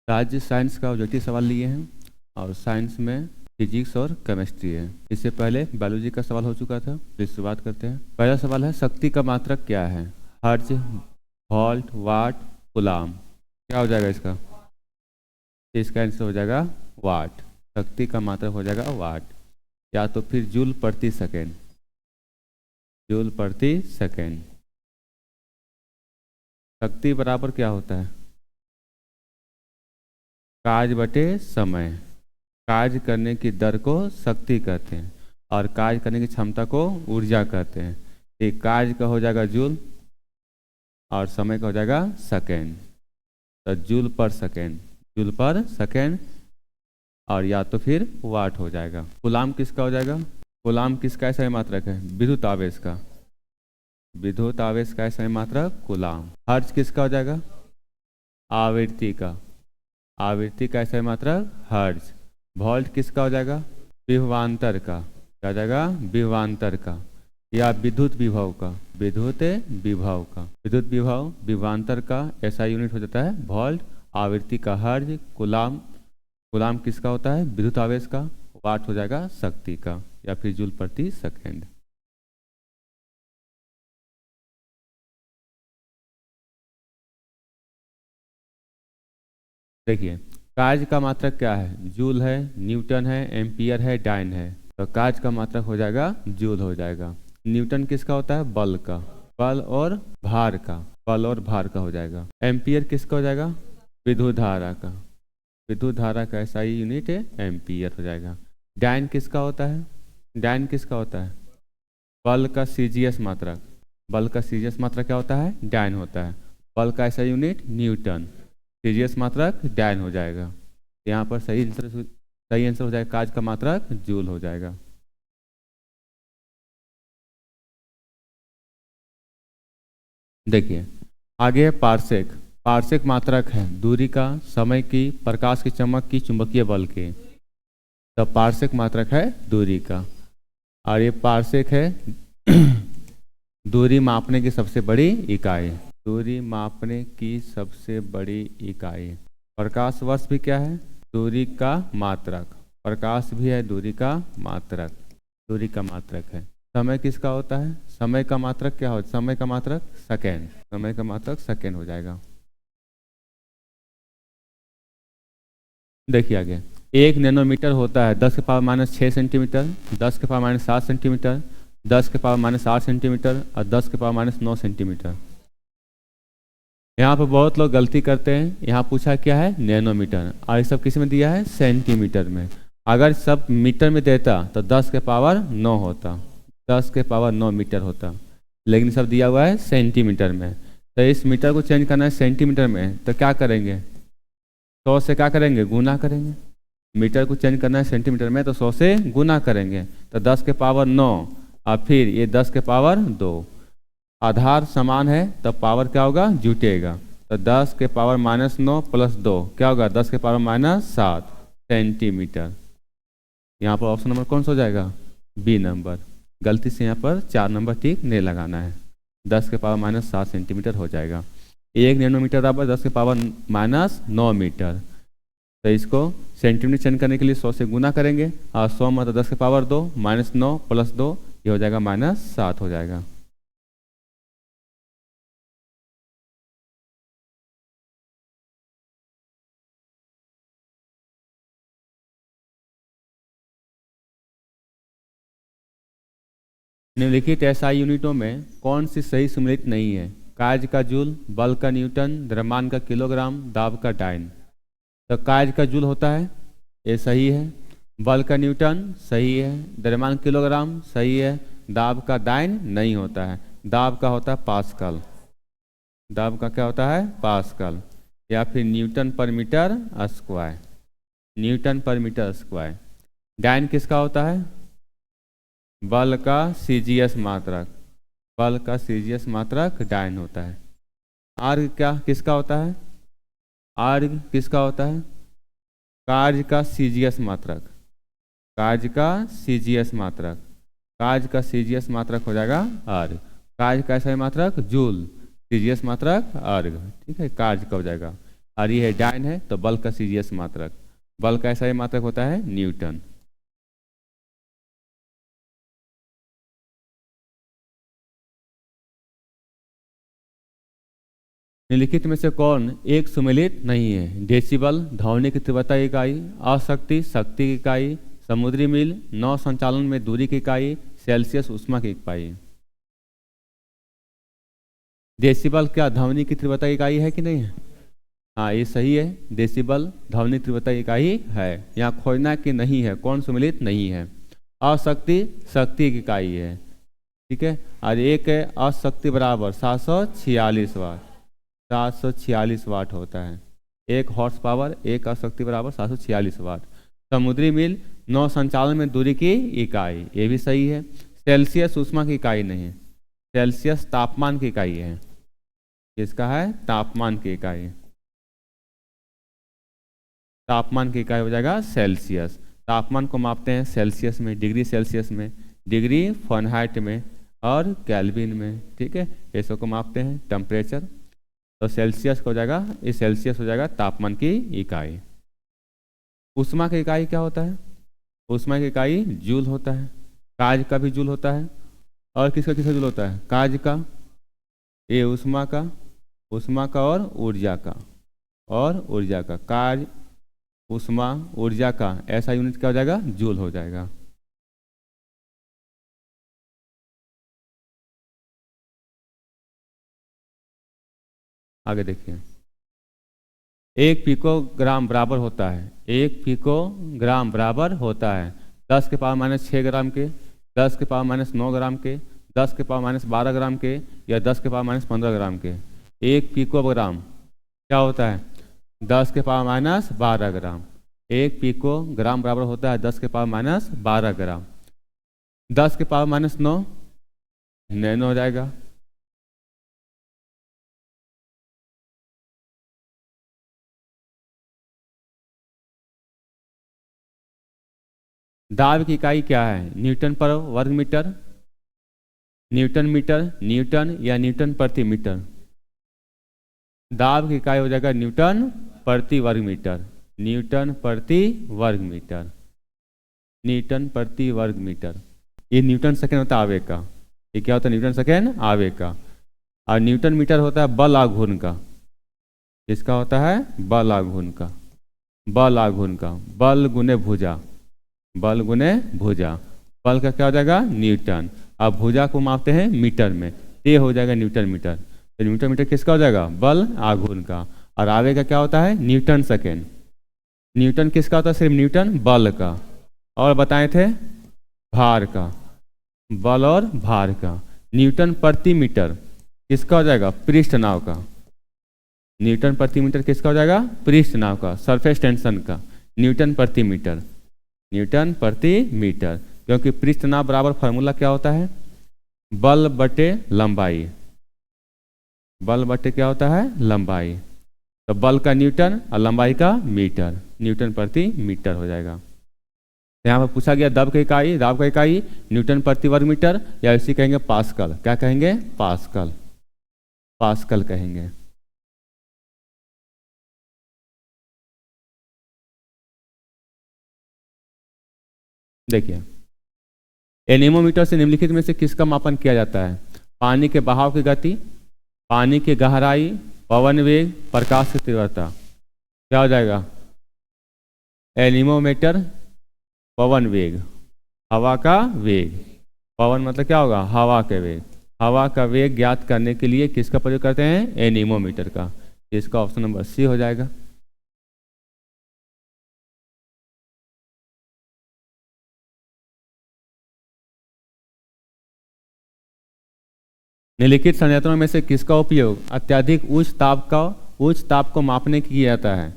राज्य साइंस का ऑब्जेक्टिव सवाल लिए हैं और साइंस में फिजिक्स और केमिस्ट्री है। इससे पहले बायोलॉजी का सवाल हो चुका था। फिर शुरुआत करते हैं। पहला सवाल है शक्ति का मात्रक क्या है? हर्ट्ज, वोल्ट, वाट, कूलाम। क्या हो जाएगा इसका? इसका आंसर हो जाएगा वाट। शक्ति का मात्रक हो जाएगा वाट, या तो फिर जूल प्रति सेकेंड। जूल प्रति सेकेंड। शक्ति बराबर क्या होता है? कार्य बटे समय। कार्य करने की दर को शक्ति कहते हैं और कार्य करने की क्षमता को ऊर्जा कहते हैं। एक कार्य का हो जाएगा जूल और समय का हो जाएगा सेकेंड। तो जूल पर सेकेंड, जूल पर सेकेंड, और या तो फिर वाट हो जाएगा। कूलाम किसका हो जाएगा? कूलाम किसका ऐसा मात्रक है? विद्युत आवेश का। विद्युत आवेश का ऐसा मात्रक कूलाम। हर्ट्ज किसका हो जाएगा? आवृत्ति का। आवृत्ति का ऐसा मात्रक हर्ट्ज। वोल्ट किसका हो जाएगा? विभवांतर का। क्या हो जाएगा? विभवांतर का या विद्युत विभव का। विद्युत विभव का। विद्युत विभव विभवांतर का ऐसा यूनिट हो जाता है वोल्ट। आवृत्ति का हर्ट्ज। कूलाम, कूलाम किसका होता है? विद्युत आवेश का। वाट हो जाएगा शक्ति का या फिर जूल प्रति सेकेंड। देखिए कार्य का मात्रक क्या है? जूल है, न्यूटन है, एम्पियर है, डाइन है। तो कार्य का मात्रक हो जाएगा जूल हो जाएगा। न्यूटन किसका होता है? बल का। बल और भार का। बल और भार का हो जाएगा। एम्पियर किसका हो जाएगा? विद्युत धारा का। विद्युत धारा का ऐसा ही यूनिट है एम्पियर हो जाएगा। डाइन किसका होता है? डाइन किसका होता है? बल का सीजीएस मात्रक। बल का सीजीएस मात्रक क्या होता है? डाइन होता है। बल का ऐसा यूनिट न्यूटन। सीजीएस मात्रक डाइन हो जाएगा। यहाँ पर सही आंसर हो जाएगा कार्य का मात्रक जूल हो जाएगा। देखिए आगे है पार्सेक। पार्सेक मात्रक है दूरी का, समय की, प्रकाश की चमक की, चुंबकीय बल के। तो पार्सेक मात्रक है दूरी का और ये पार्सेक है दूरी मापने की सबसे बड़ी इकाई। दूरी मापने की सबसे बड़ी इकाई। प्रकाश वर्ष भी क्या है? दूरी का मात्रक। प्रकाश भी है दूरी का मात्रक। दूरी का मात्रक है। समय किसका होता है? समय का मात्रक क्या होता है? समय का मात्रक सेकेंड। समय का मात्रक सेकेंड हो जाएगा। देखिए आगे 1 नैनोमीटर होता है 10⁻⁻6 सेंटीमीटर, 10⁻⁻7 सेंटीमीटर, 10⁻⁻8 सेंटीमीटर और 10⁻⁻9 सेंटीमीटर। यहाँ पर बहुत लोग गलती करते हैं। यहाँ पूछा क्या है? नैनोमीटर, और ये सब किस में दिया है? सेंटीमीटर में। अगर सब मीटर में देता तो 10⁻9 होता, 10⁻9 मीटर होता, लेकिन सब दिया हुआ है सेंटीमीटर में। तो इस मीटर को चेंज करना है सेंटीमीटर में, तो क्या करेंगे? 100 से क्या करेंगे? गुना करेंगे। मीटर को चेंज करना है सेंटीमीटर में तो 100 से गुना करेंगे, तो 10⁻9 और फिर ये 10⁻2। आधार समान है तो पावर क्या होगा? जुटेगा। तो 10⁻−9 + 2 क्या होगा? 10⁻−7 सेंटीमीटर। यहाँ पर ऑप्शन नंबर कौन सा हो जाएगा? B number. गलती से यहाँ पर 4 नंबर ठीक नहीं लगाना है। 10⁻−7 सेंटीमीटर हो जाएगा। 1 नैनोमीटर बराबर 10⁻9 मीटर। तो इसको सेंटीमीटर चेंज करने के लिए 100 से गुना करेंगे और 100 मतलब 10⁻2 -9 + 2 ये हो जाएगा -7 हो जाएगा। निम्नलिखित एसआई यूनिटों में कौन सी सही सम्मिलित नहीं है? कार्य का जूल, बल का न्यूटन, द्रव्यमान का किलोग्राम, दाब का डाइन। तो कार्य का जूल होता है, ये सही है। बल का न्यूटन सही है। द्रव्यमान किलोग्राम सही है। दाब का डाइन नहीं होता है। दाब का होता है पास्कल। दाब का क्या होता है? पास्कल या फिर न्यूटन पर मीटर स्क्वायर। न्यूटन पर मीटर स्क्वायर। डाइन किसका होता है? बल का सीजीएस मात्रक। बल का सीजीएस मात्रक डाइन होता है। आर्ग क्या किसका होता है? आर्ग किसका होता है? कार्य का सीजीएस मात्रक। कार्य का सीजीएस मात्रक। कार्य का सीजीएस मात्रक हो जाएगा आर्ग। कार्य का ऐसा मात्रक जूल, सीजीएस मात्रक आर्ग। ठीक है, कार्य का हो जाएगा। और ये है डाइन है, तो बल का सीजीएस मात्रक, बल का ऐसा ही मात्रक होता है न्यूटन। निम्नलिखित में से कौन एक सुमेलित नहीं है? डेसिबल ध्वनि की तीव्रता इकाई, आशक्ति शक्ति की इकाई, समुद्री मील नौ संचालन में दूरी की इकाई, सेल्सियस ऊष्मा की इकाई। डेसिबल क्या ध्वनि की तीव्रता इकाई है कि नहीं है? हाँ ये सही है, डेसिबल ध्वनि तीव्रता इकाई है। यहाँ खोजना कि नहीं है, कौन सुमेलित नहीं है। अशक्ति शक्ति की इकाई है, ठीक है। और एक है अशक्ति बराबर 746 वाट, 746 वाट होता है। एक हॉर्स पावर, एक अशक्ति बराबर 746 वाट। समुद्री मील नौ संचालन में दूरी की इकाई, ये भी सही है। सेल्सियस ऊष्मा की इकाई नहीं है, सेल्सियस तापमान की इकाई है। किसका है? तापमान की इकाई, तापमान की इकाई हो जाएगा सेल्सियस। तापमान को मापते हैं सेल्सियस में, डिग्री सेल्सियस में, डिग्री फ़ारेनहाइट में और केल्विन में, ठीक है। ये सब को मापते हैं टेम्परेचर। तो सेल्सियस हो जाएगा, ये सेल्सियस हो जाएगा तापमान की इकाई। ऊष्मा की इकाई क्या होता है? ऊष्मा की इकाई जूल होता है। कार्य का भी जूल होता है, और किसका किसका जूल होता है? कार्य का, ये ऊष्मा का और ऊर्जा का, और ऊर्जा का। कार्य ऊष्मा ऊर्जा का ऐसा यूनिट क्या हो जाएगा? जूल हो जाएगा। आगे देखिए, 1 पिकोग्राम बराबर होता है, 1 पिकोग्राम बराबर होता है 10 के पावर माइनस 6 ग्राम के, 10 के पावर माइनस 9 ग्राम के, 10 के पावर माइनस 12 ग्राम के, या 10 के पावर माइनस 15 ग्राम के। 1 पिकोग्राम क्या होता है? 10 के पावर माइनस 12 ग्राम। 1 पिकोग्राम बराबर होता है 10 के पावर माइनस 12 ग्राम। 10 के पावर माइनस 9 नैनो हो जाएगा। दाब की इकाई क्या है? न्यूटन पर वर्ग मीटर, न्यूटन मीटर, न्यूटन या न्यूटन प्रति मीटर। दाब की इकाई हो जाएगा न्यूटन प्रति वर्ग मीटर, न्यूटन प्रति वर्ग मीटर, न्यूटन प्रति वर्ग मीटर। ये न्यूटन सेकेंड होता है आवेग का। ये क्या होता है? न्यूटन सेकेंड आवेग का। और न्यूटन मीटर होता है बल आघूर्ण का। किसका होता है? बल आघूर्ण का, बल आघूर्ण का। बल गुने भुजा, बल गुने भुजा। बल का क्या हो जाएगा? न्यूटन। अब भुजा को मापते हैं मीटर में, ये हो जाएगा न्यूटन मीटर। तो न्यूटन मीटर किसका हो जाएगा? बल आघूर्ण का। और आवेग का क्या होता है? Newton second. न्यूटन किसका होता है? सिर्फ न्यूटन बल का। और बताए थे भार का, बल और भार का। न्यूटन प्रति मीटर किसका हो जाएगा? पृष्ठ नाव का। न्यूटन प्रति मीटर किसका हो जाएगा? पृष्ठ नाव का, सरफेस टेंशन का। न्यूटन प्रति मीटर, न्यूटन प्रति मीटर। क्योंकि पृष्ठ नाव बराबर फार्मूला क्या होता है? बल बटे लंबाई, बल बटे क्या होता है? लंबाई। तो बल का न्यूटन और लंबाई का मीटर, न्यूटन प्रति मीटर हो जाएगा। यहाँ पर पूछा गया दब की इकाई, दाब का इकाई न्यूटन प्रति वर्ग मीटर, या इसी कहेंगे पास्कल। क्या कहेंगे? पास्कल, पास्कल कहेंगे। देखिए, एनीमोमीटर से निम्नलिखित में से किसका मापन किया जाता है? पानी के बहाव की गति, पानी की गहराई, पवन वेग, प्रकाश की तीव्रता। क्या हो जाएगा? एनीमोमीटर पवन वेग, हवा का वेग। पवन मतलब क्या होगा? हवा के वेग। हवा का वेग ज्ञात करने के लिए किसका प्रयोग करते हैं? एनीमोमीटर का। इसका ऑप्शन नंबर सी हो जाएगा। निम्नलिखित संयंत्रों में से किसका उपयोग अत्यधिक उच्च ताप को मापने के किया जाता है?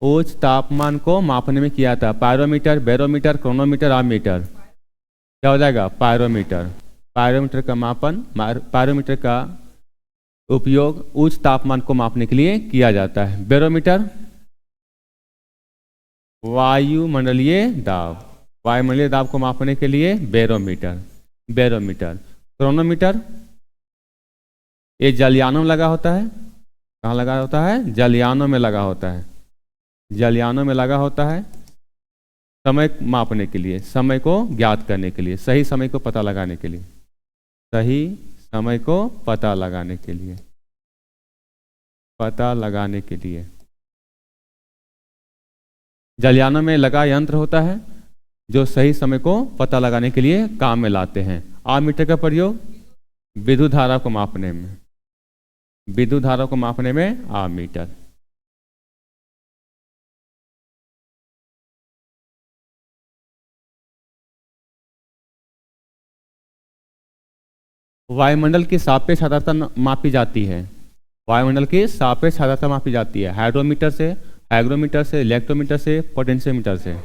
उच्च तापमान को मापने में किया जाता है। Pyrometer, barometer, chronometer, ammeter. क्या हो जाएगा? पायरोमीटर। पायरोमीटर का मापन, पायरोमीटर का उपयोग उच्च तापमान को मापने के लिए किया जाता है। बैरोमीटर वायुमंडलीय दाब, वायुमंडलीय दाब को मापने के लिए बैरोमीटर, बैरोमीटर। क्रोनोमीटर ये जलयानों में लगा होता है, कहाँ लगा होता है? जलयानों में लगा होता है। जलयानों में लगा होता है समय मापने के लिए, समय को ज्ञात करने के लिए, सही समय को पता लगाने के लिए, सही समय को पता लगाने के लिए, पता लगाने के लिए जलयानों में लगा यंत्र होता है जो सही समय को पता लगाने के लिए काम में लाते हैं। आमीटर का प्रयोग विद्युत धारा को मापने में, विद्युत धारा को मापने में आमीटर। वायुमंडल की सापेक्ष आर्द्रता मापी जाती है। वायुमंडल की सापेक्ष आर्द्रता मापी जाती है हाइड्रोमीटर से, हाइग्रोमीटर से, इलेक्ट्रोमीटर से, पोटेंशियोमीटर से।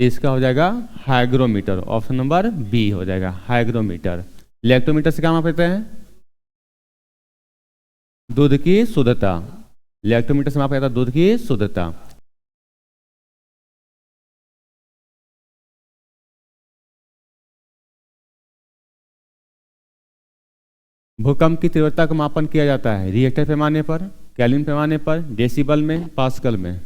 इसका हो जाएगा हाइग्रोमीटर, ऑप्शन नंबर बी हो जाएगा हाइग्रोमीटर। इलेक्ट्रोमीटर से क्या मापते हैं? दूध की शुद्धता। इलेक्ट्रोमीटर से मापा जाता है दूध की शुद्धता। भूकंप की तीव्रता का मापन किया जाता है रिएक्टर पैमाने पर, केल्विन पैमाने पर, डेसिबल में, पास्कल में।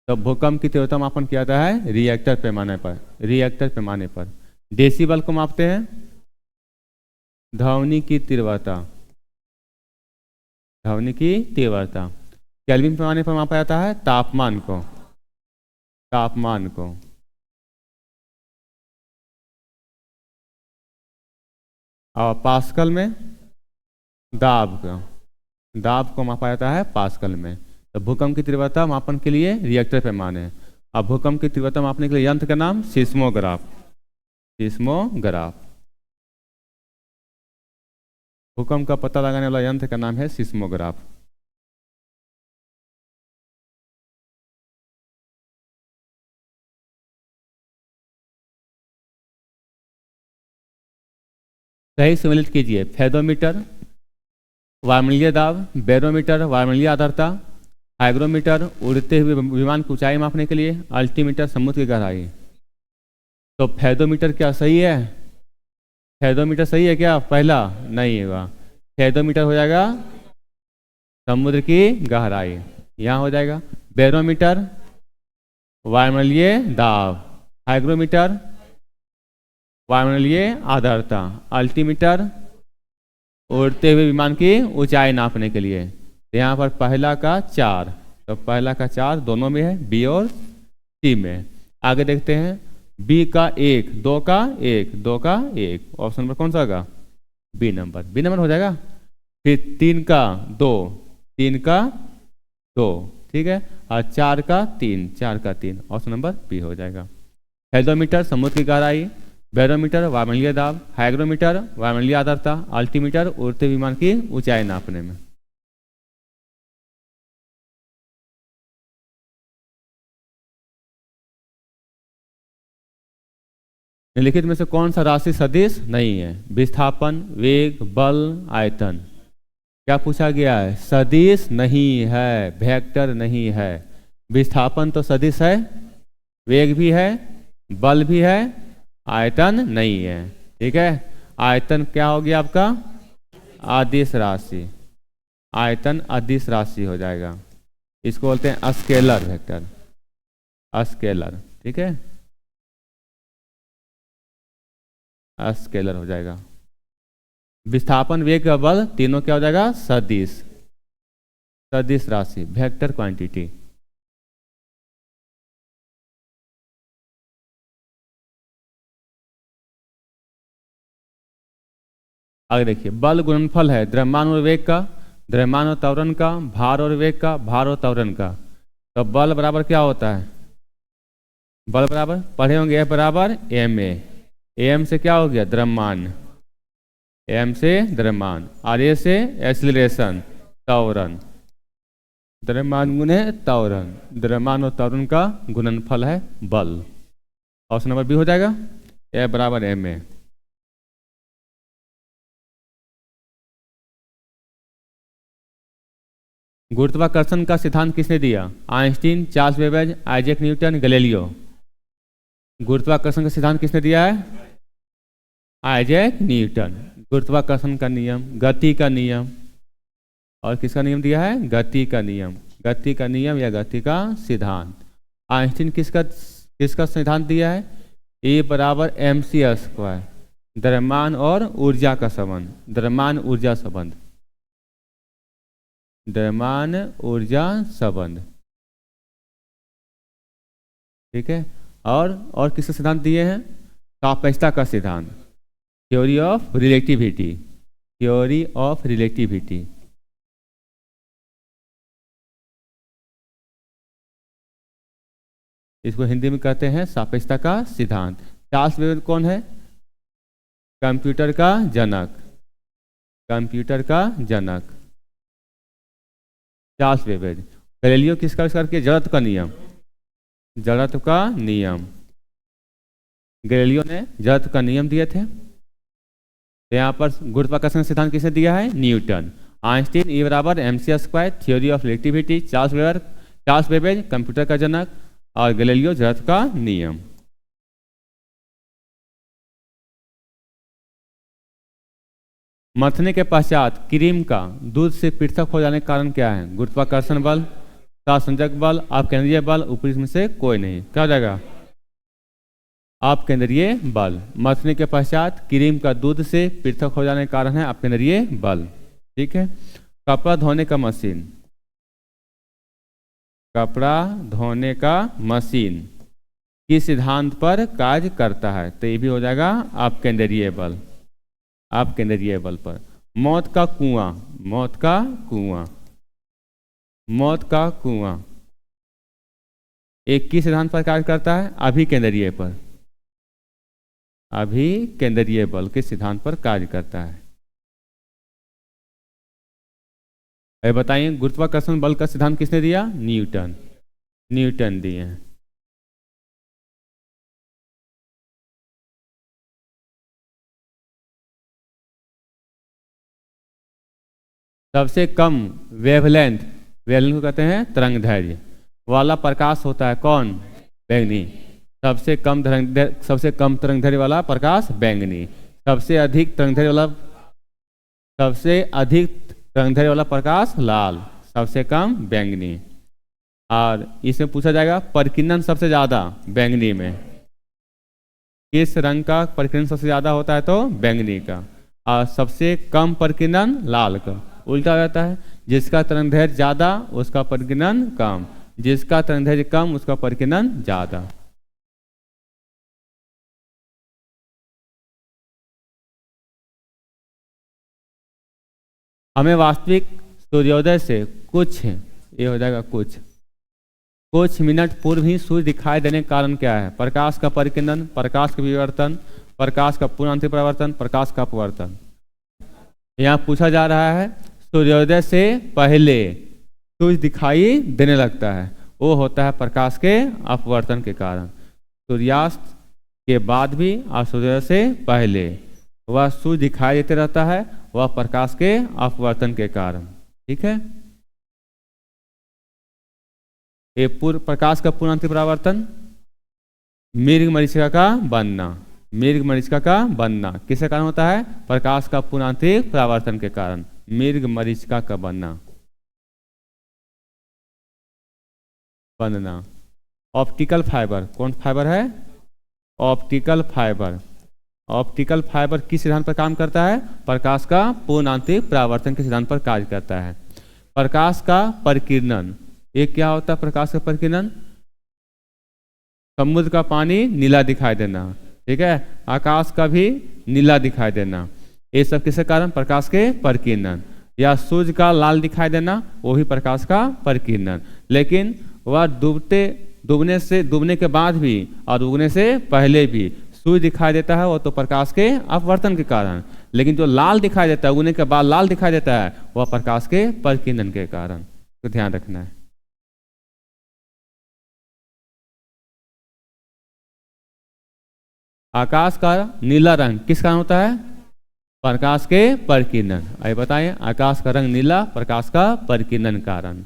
तो भूकंप की तीव्रता मापन किया जाता है रिएक्टर पैमाने पर, रिएक्टर पैमाने पर। डेसिबल को मापते हैं ध्वनि की तीव्रता, ध्वनि की तीव्रता। केल्विन पैमाने पर मापा जाता है तापमान को, तापमान को। और पास्कल में दाब को, दाब को मापा जाता है पास्कल में। तो भूकंप की तीव्रता मापन के लिए रिएक्टर पैमाने है। अब भूकंप की तीव्रता मापने के लिए यंत्र का नाम सिस्मोग्राफ, सिस्मोग्राफ। भूकंप का पता लगाने वाला यंत्र का नाम है सिस्मोग्राफ। सही सम्मिलित कीजिए। फेदोमीटर वायुमंडलीय दाब, बैरोमीटर वायुमंडलीय आर्द्रता, हाइग्रोमीटर उड़ते हुए विमान की ऊंचाई मापने के लिए, अल्टीमीटर समुद्र की गहराई। तो फेदोमीटर क्या सही है? फेदोमीटर सही है क्या? पहला नहीं होगा, फेदोमीटर हो जाएगा समुद्र की गहराई, यहाँ हो जाएगा। बैरोमीटर वायुमंडलीय दाब, हाइग्रोमीटर वायुमंडलीय आर्द्रता, अल्टीमीटर उड़ते हुए विमान की ऊंचाई नापने के लिए। तो यहाँ पर पहला का 4, तो पहला का 4 दोनों में है, बी और सी में। आगे देखते हैं बी का 1, 2 का 1, 2 का 1, ऑप्शन नंबर कौन सा होगा? बी नंबर, बी नंबर हो जाएगा। फिर 3 का 2, 3 का 2, ठीक है, और 4 का 3, 4 का 3, ऑप्शन नंबर बी हो जाएगा। हेडोमीटर समुद्र की गहराई, बैरोमीटर वायुमंडलीय दाब, हाइग्रोमीटर वायुमंडलीय आर्द्रता, अल्टीमीटर उड़ते विमान की ऊंचाई नापने में। निम्नलिखित में से कौन सा राशि सदिश नहीं है? विस्थापन, वेग, बल, आयतन। क्या पूछा गया है? सदिश नहीं है, वेक्टर नहीं है। विस्थापन तो सदिश है, वेग भी है, बल भी है, आयतन नहीं है, ठीक है। आयतन क्या हो गया आपका? अदिश राशि, आयतन अदिश राशि हो जाएगा। इसको बोलते हैं स्केलर वेक्टर, स्केलर, ठीक है, स्केलर हो जाएगा। विस्थापन, वेग, बल तीनों क्या हो जाएगा? सदिश, सदिश राशि, वेक्टर क्वांटिटी। आगे देखिए, बल गुणनफल है द्रव्यमान और वेग का, द्रव्यमान और त्वरण का, भार और वेग का, भार और त्वरण का। तो बल बराबर क्या होता है? बल बराबर पढ़े होंगे F बराबर ma, am से क्या हो गया? द्रव्यमान, m से द्रव्यमान, और a से एक्सीलरेशन, त्वरण। द्रव्यमान गुणे त्वरण, द्रव्यमान और त्वरण का गुणनफल है बल। ऑप्शन नंबर बी हो जाएगा, F बराबर ma। गुरुत्वाकर्षण का सिद्धांत किसने दिया? Einstein, Charles Babbage, Isaac Newton, Galileo. गुरुत्वाकर्षण का सिद्धांत किसने दिया है? Isaac Newton. गुरुत्वाकर्षण का नियम, गति का नियम और किसका नियम दिया है? गति का नियम। गति का नियम या गति का सिद्धांत। आइंस्टीन किसका किसका सिद्धांत दिया है? E बराबर mc², द्रव्यमान और ऊर्जा का संबंध, द्रव्यमान ऊर्जा संबंध, द्रव्यमान ऊर्जा संबंध। ठीक है। और किसका सिद्धांत दिए हैं? सापेक्षता का सिद्धांत, theory of relativity, theory of relativity. इसको हिंदी में कहते हैं सापेक्षता का सिद्धांत। चार्ल्स बेबेज कौन है? कंप्यूटर का जनक, कंप्यूटर का जनक चार्ल्स बेबेज। गैलीलियो किसका आविष्कार किया? जड़त्व का नियम, जड़त्व का नियम। गैलीलियो ने जड़त्व का नियम दिए थे। तो यहाँ पर गुरुत्वाकर्षण सिद्धांत किसने दिया है? न्यूटन। आइंस्टीन E बराबर mc², theory of relativity. Charles Babbage computer का जनक, और गैलीलियो जड़त्व का नियम। मथने के पश्चात क्रीम का दूध से पृथक हो जाने का कारण क्या है? गुरुत्वाकर्षण बल, सहसंयोजक बल, अपकेंद्रीय बल, ऊपरी में से कोई नहीं। क्या हो जाएगा? अपकेंद्रीय बल। मथने के पश्चात क्रीम का दूध से पृथक हो जाने का कारण है अपकेंद्रीय बल। ठीक है। कपड़ा धोने का मशीन, कपड़ा धोने का मशीन किस सिद्धांत पर कार्य करता है? तो ये भी हो जाएगा अपकेंद्रीय बल, अपकेंद्रीय बल पर। मौत का कुआं, मौत का कुआं, मौत का कुआं एक किस सिद्धांत पर कार्य करता है? अभिकेंद्रीय पर, अभिकेंद्रीय बल के सिद्धांत पर कार्य करता है। बताइए गुरुत्वाकर्षण बल का सिद्धांत किसने दिया? न्यूटन, न्यूटन दिए हैं। सबसे कम वेवलेंथ, वेवलेंथ को कहते हैं तरंग दैर्घ्य वाला प्रकाश होता है कौन? बैंगनी। सबसे कम तरंग दैर्घ्य वाला प्रकाश बैंगनी। सबसे अधिक तरंग दैर्घ्य वाला, सबसे अधिक तरंग दैर्घ्य वाला प्रकाश लाल, सबसे कम बैंगनी। और इसमें पूछा जाएगा परिकीर्णन सबसे ज्यादा बैंगनी में, किस रंग का परिकीर्णन सबसे ज्यादा होता है? तो बैंगनी का। और सबसे कम परिकीर्णन लाल का। उल्टा हो जाता है, जिसका तरंग दैर्घ्य ज्यादा उसका परिकीर्णन कम, जिसका तरंग दैर्घ्य कम उसका परिकीर्णन ज्यादा। हमें वास्तविक सूर्योदय से कुछ, ये हो जाएगा कुछ मिनट पूर्व ही सूर्य दिखाई देने का कारण क्या है? प्रकाश का परिकीर्णन, प्रकाश का विवर्तन, प्रकाश का पूर्णांतिक परावर्तन, प्रकाश का अपवर्तन। यहाँ पूछा जा रहा है सूर्योदय से पहले सूर्य दिखाई देने लगता है, वो होता है प्रकाश के अपवर्तन के कारण। सूर्यास्त के बाद भी और सूर्योदय से पहले वह सूर्य दिखाई देते रहता है, वह प्रकाश के अपवर्तन के कारण। ठीक है। ये प्रकाश का पूर्णांतिक परावर्तन, मृग मरीचिका का बनना, मृग मरीचिका का बनना किसके कारण होता है? प्रकाश का पूर्णांतिक परावर्तन के कारण मृग मरीचिका का बनना। ऑप्टिकल फाइबर, कौन फाइबर है? Optical fibre. ऑप्टिकल फाइबर किस सिद्धांत पर काम करता है? प्रकाश का पूर्णांतिक परावर्तन के सिद्धांत पर कार्य करता है। प्रकाश का परिकीर्णन, ये क्या होता है? प्रकाश का परिकीर्णन, समुद्र का पानी नीला दिखाई देना, ठीक है, आकाश का भी नीला दिखाई देना, ये सब किसके कारण? प्रकाश के परिकीर्णन। या सूर्य का लाल दिखाई देना, वो भी प्रकाश का परिकीर्णन। लेकिन वह डूबने के बाद भी और उगने से पहले भी सूर्य दिखाई देता है, वो तो प्रकाश के अपवर्तन के कारण। लेकिन जो लाल दिखाई देता है, उगने के बाद लाल दिखाई देता है, वह प्रकाश के परिकीर्णन के कारण। तो ध्यान रखना है। आकाश का नीला रंग किस कारण होता है? प्रकाश के परिकीर्णन। आइए बताएं, आकाश का रंग नीला प्रकाश का परिकीर्णन कारण।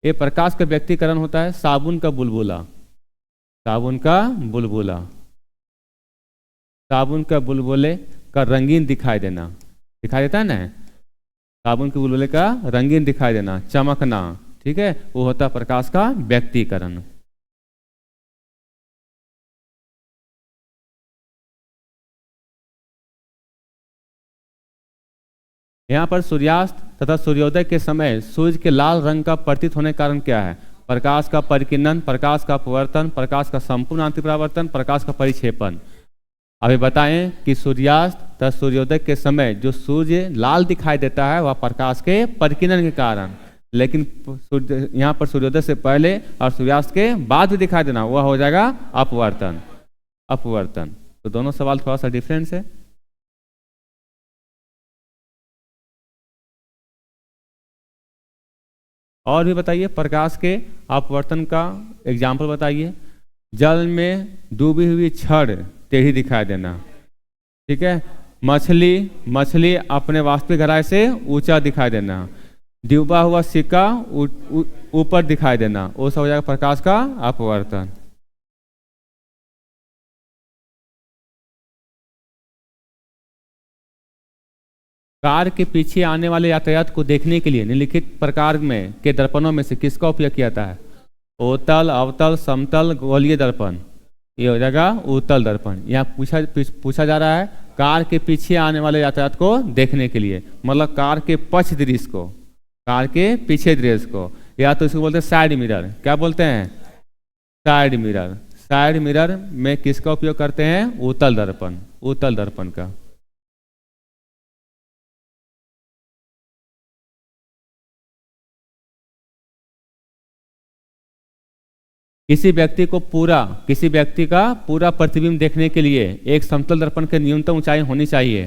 ये प्रकाश का व्यक्तीकरण होता है साबुन का बुलबुला, साबुन का बुलबुला, साबुन का बुलबुले का रंगीन दिखाई देना, दिखाई देता है ना। साबुन के बुलबुले का रंगीन दिखाई देना, चमकना, ठीक है, वो होता है प्रकाश का व्यक्तीकरण। यहाँ पर सूर्यास्त तथा सूर्योदय के समय सूर्य के लाल रंग का प्रतीत होने का कारण क्या है? प्रकाश का परिकिरण, प्रकाश का अपवर्तन, प्रकाश का संपूर्ण आंतरिक प्रकाश का परिक्षेपण। अभी बताएं कि सूर्यास्त तथा सूर्योदय के समय जो सूर्य लाल दिखाई देता है वह प्रकाश के परिकिरण के कारण, लेकिन यहाँ पर सूर्योदय से पहले और सूर्यास्त के बाद भी दिखाई देना वह हो जाएगा अपवर्तन। अपवर्तन, तो दोनों सवाल थोड़ा सा डिफरेंस है। और भी बताइए प्रकाश के अपवर्तन का एग्जाम्पल बताइए। जल में डूबी हुई छड़ टेढ़ी दिखाई देना, ठीक है। मछली अपने वास्तविक गहराई से ऊंचा दिखाई देना, डूबा हुआ सिक्का ऊपर दिखाई देना, वो सब हो जाएगा प्रकाश का अपवर्तन। कार के पीछे आने वाले यातायात को देखने के लिए निम्नलिखित प्रकार में के दर्पणों में से किसका उपयोग किया जाता है? उत्तल, अवतल, समतल, गोलीय दर्पण। ये हो जाएगा उत्तल दर्पण। यहाँ पूछा जा रहा है कार के पीछे आने वाले यातायात को देखने के लिए, मतलब कार के पक्ष दृश्य को, कार के पीछे दृश्य को, या तो इसको बोलते हैं साइड मिरर। क्या बोलते हैं? Side mirror. साइड मिरर में किसका उपयोग करते हैं? उत्तल दर्पण, उत्तल दर्पण का। किसी व्यक्ति का पूरा प्रतिबिंब देखने के लिए एक समतल दर्पण की न्यूनतम ऊंचाई होनी चाहिए।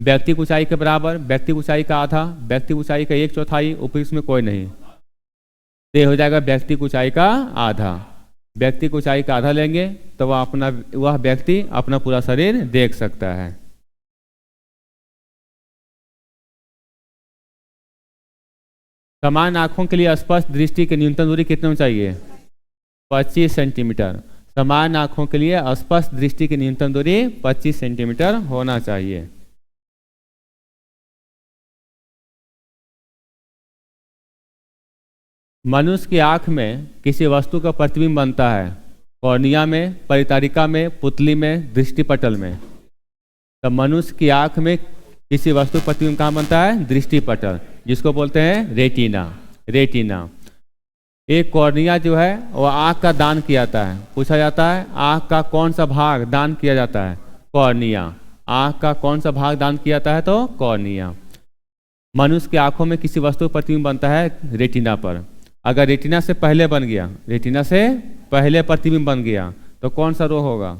व्यक्ति की ऊंचाई के बराबर, व्यक्ति की ऊंचाई का आधा, व्यक्ति की ऊंचाई का 1/4, उपयुक्त में कोई नहीं। ये हो जाएगा व्यक्ति की ऊंचाई का आधा। व्यक्ति की ऊंचाई का आधा लेंगे तो वह व्यक्ति अपना पूरा शरीर देख सकता है। समान आंखों के लिए स्पष्ट दृष्टि की न्यूनतम दूरी कितनी होनी चाहिए? 25 सेंटीमीटर। समान आंखों के लिए स्पष्ट दृष्टि की न्यूनतम दूरी 25 सेंटीमीटर होना चाहिए। मनुष्य की आंख में किसी वस्तु का प्रतिबिंब बनता है कॉर्निया में, परितारिका में, पुतली में, दृष्टिपटल में। तो मनुष्य की आंख में किसी वस्तु का प्रतिबिंब कहाँ बनता है? दृष्टिपटल, जिसको बोलते हैं रेटिना। रेटिना। एक कॉर्निया जो है वो आँख का दान किया जाता है। पूछा जाता है आँख का कौन सा भाग दान किया जाता है? कॉर्निया। आँख का कौन सा भाग दान किया जाता है? तो कॉर्निया। मनुष्य की आंखों में किसी वस्तु का प्रतिबिंब बनता है रेटिना पर। अगर रेटिना से पहले बन गया, रेटिना से पहले प्रतिबिंब बन गया तो कौन सा रोग होगा?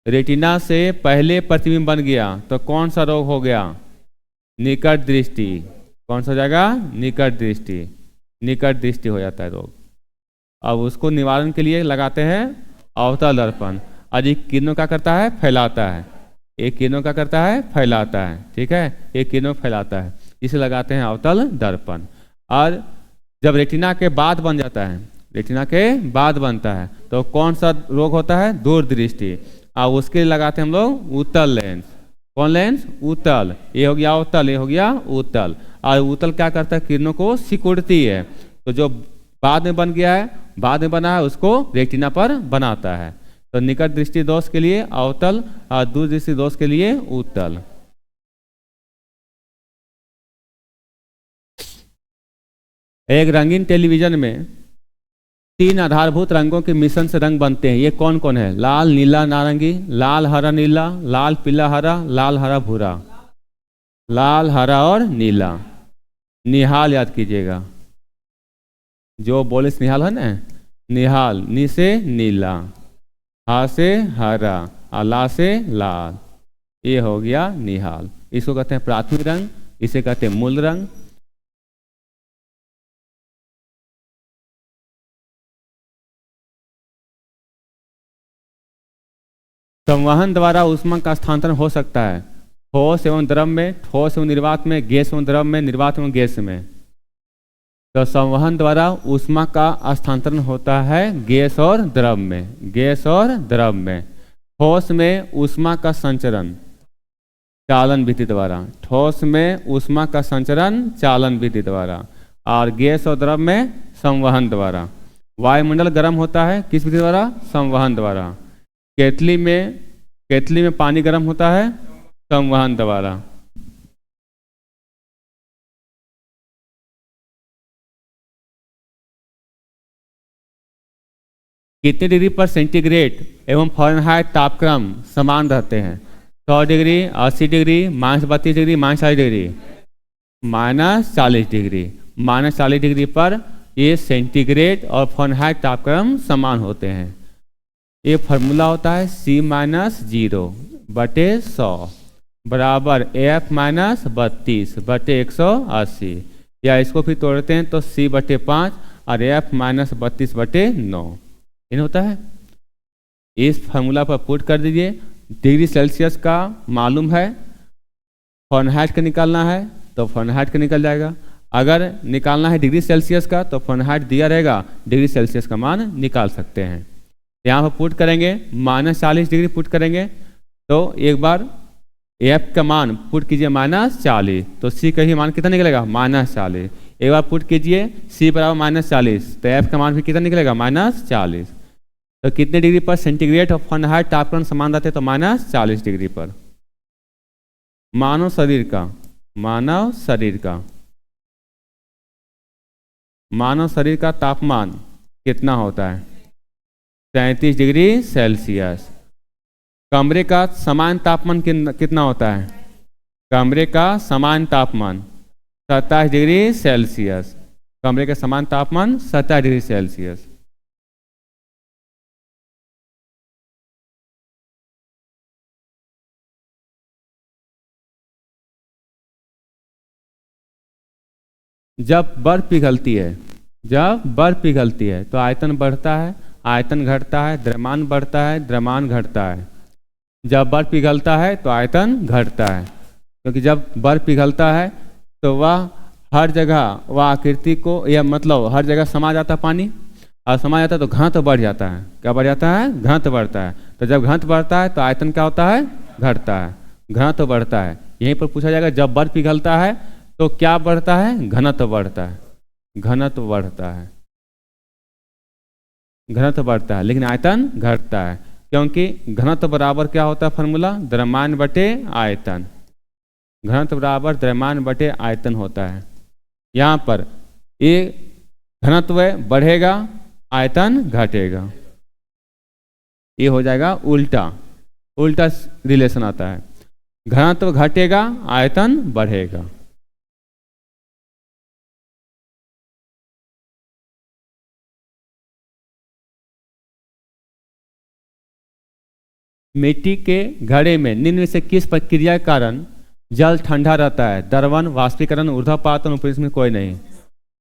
रेटिना से पहले प्रतिबिंब बन गया तो कौन सा रोग हो गया? निकट दृष्टि। कौन सा हो जाएगा? निकट दृष्टि। निकट दृष्टि हो जाता है रोग। अब उसको निवारण के लिए लगाते हैं अवतल दर्पण। अधिक किरणों का करता है? फैलाता है। एक किरणों का करता है? फैलाता है, ठीक है। एक किरणों फैलाता है, इसे लगाते हैं अवतल दर्पण। और जब रेटिना के बाद बन जाता है, रेटिना के बाद बनता है तो कौन सा रोग होता है? दूरदृष्टि। और उसके लिए लगाते हैं हम लोग उत्तल लेंस। कौन लेंस? उत्तल। ये हो गया अवतल, ये हो गया उत्तल। और उत्तल क्या करता है? किरणों को सिकुड़ती है। तो जो बाद में बन गया है, बाद में बना है, उसको रेटिना पर बनाता है। तो निकट दृष्टि दोष के लिए अवतल और दूर दृष्टि दोष के लिए उत्तल। एक रंगीन टेलीविजन में 3 आधारभूत रंगों के मिश्रण से रंग बनते हैं। ये कौन कौन है? लाल, नीला, नारंगी, लाल, हरा, नीला, लाल, पीला, हरा, लाल, हरा, भूरा। लाल, हरा और नीला। निहाल याद कीजिएगा, जो बोले निहाल है ना, निहाल। नी से नीला, हा से हरा और ला से लाल। ये हो गया निहाल। इसको कहते हैं प्राथमिक रंग, इसे कहते हैं मूल रंग। संवहन द्वारा ऊष्मा का स्थानांतरण हो सकता है ठोस एवं द्रव में, ठोस एवं निर्वात में, गैस एवं द्रव में, निर्वात एवं गैस में। तो संवहन द्वारा ऊष्मा का स्थानांतरण होता है गैस और द्रव में, गैस और द्रव में। ठोस में ऊष्मा का संचरण, चालन विधि द्वारा। ठोस में ऊष्मा का संचरण चालन विधि द्वारा, और गैस और द्रव में संवहन द्वारा। वायुमंडल गर्म होता है किस विधि द्वारा? संवहन द्वारा। केतली में पानी गर्म होता है संवहन द्वारा। कितने डिग्री पर सेंटीग्रेड एवं फ़ारेनहाइट तापक्रम समान रहते हैं? 100 degree, 80 degree, -32 degree, -40 degree. -40 degree. -40 degree पर ये सेंटीग्रेड और फ़ारेनहाइट तापक्रम समान होते हैं। ये फार्मूला होता है C-0/100 बराबर F-32/180, या इसको फिर तोड़ते हैं तो C/5 और F-32/9 इन होता है। इस फार्मूला पर पुट कर दीजिए। डिग्री सेल्सियस का मालूम है, फ़ारेनहाइट का निकालना है तो फ़ारेनहाइट का निकल जाएगा। अगर निकालना है डिग्री सेल्सियस का तो फ़ारेनहाइट दिया रहेगा, डिग्री सेल्सियस का मान निकाल सकते हैं। यहाँ पर पुट करेंगे, -40 डिग्री पुट करेंगे तो एक बार F का मान पुट कीजिए -40, तो C का ही मान कितना निकलेगा? -40। एक बार पुट कीजिए C बराबर -40, तो F का मान भी कितना निकलेगा? -40। तो कितने डिग्री पर सेंटीग्रेड और फ़ारेनहाइट तापक्रम समान रहते हैं? तो -40 डिग्री पर। मानव शरीर का तापमान कितना होता है? 33 डिग्री सेल्सियस। कमरे का समान तापमान कितना होता है? कमरे का समान तापमान 27 डिग्री सेल्सियस। कमरे का समान तापमान 27 डिग्री सेल्सियस। जब बर्फ पिघलती है तो आयतन बढ़ता है, आयतन घटता है, द्रव्यमान बढ़ता है, द्रव्यमान घटता है। जब बर्फ पिघलता है तो आयतन घटता है, क्योंकि जब बर्फ पिघलता है तो वह हर जगह वह आकृति को, यह मतलब हर जगह समा जाता है पानी, और समा जाता है तो घनत्व बढ़ जाता है। क्या बढ़ जाता है? घनत्व बढ़ता है। तो जब घनत्व बढ़ता है तो आयतन क्या होता है? घटता है, घनत्व बढ़ता है। यहीं पर पूछा जाएगा जब बर्फ पिघलता है तो क्या बढ़ता है? घनत्व बढ़ता है, घनत्व बढ़ता है, घनत्व बढ़ता है, लेकिन आयतन घटता है, क्योंकि घनत्व बराबर क्या होता है? फार्मूला द्रव्यमान बटे आयतन। घनत्व बराबर द्रव्यमान बटे आयतन होता है। यहाँ पर ये घनत्व बढ़ेगा, आयतन घटेगा। ये हो जाएगा उल्टा रिलेशन आता है। घनत्व घटेगा, आयतन बढ़ेगा। मिट्टी के घड़े में निम्न में से किस प्रक्रिया के कारण जल ठंडा रहता है? द्रवण, वाष्पीकरण, ऊर्ध्वपातन, ऊपरी में कोई नहीं।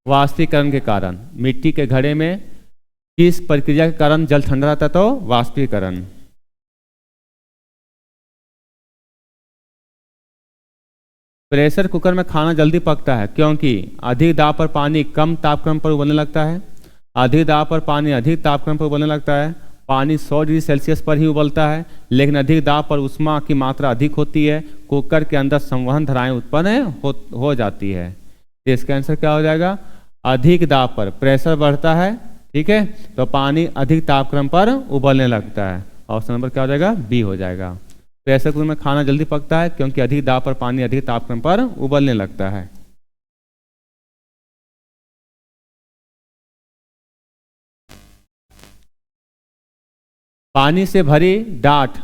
वाष्पीकरण के कारण। मिट्टी के घड़े में किस प्रक्रिया के कारण जल ठंडा रहता है? तो वाष्पीकरण। प्रेशर कुकर में खाना जल्दी पकता है क्योंकि अधिक दाब पर पानी कम तापक्रम पर उबलने लगता है, अधिक दाब पर पानी अधिक तापक्रम पर उबलने लगता है, पानी 100 डिग्री सेल्सियस पर ही उबलता है, लेकिन अधिक दाब पर ऊष्मा की मात्रा अधिक होती है, कुकर के अंदर संवहन धाराएं उत्पन्न हो जाती है। इसका आंसर क्या हो जाएगा? अधिक दाब पर प्रेशर बढ़ता है, ठीक है, तो पानी अधिक तापक्रम पर उबलने लगता है। ऑप्शन नंबर क्या हो जाएगा? बी हो जाएगा। प्रेशर कुकर में खाना जल्दी पकता है क्योंकि अधिक दाब पर पानी अधिक तापक्रम पर उबलने लगता है। पानी से भरी डाट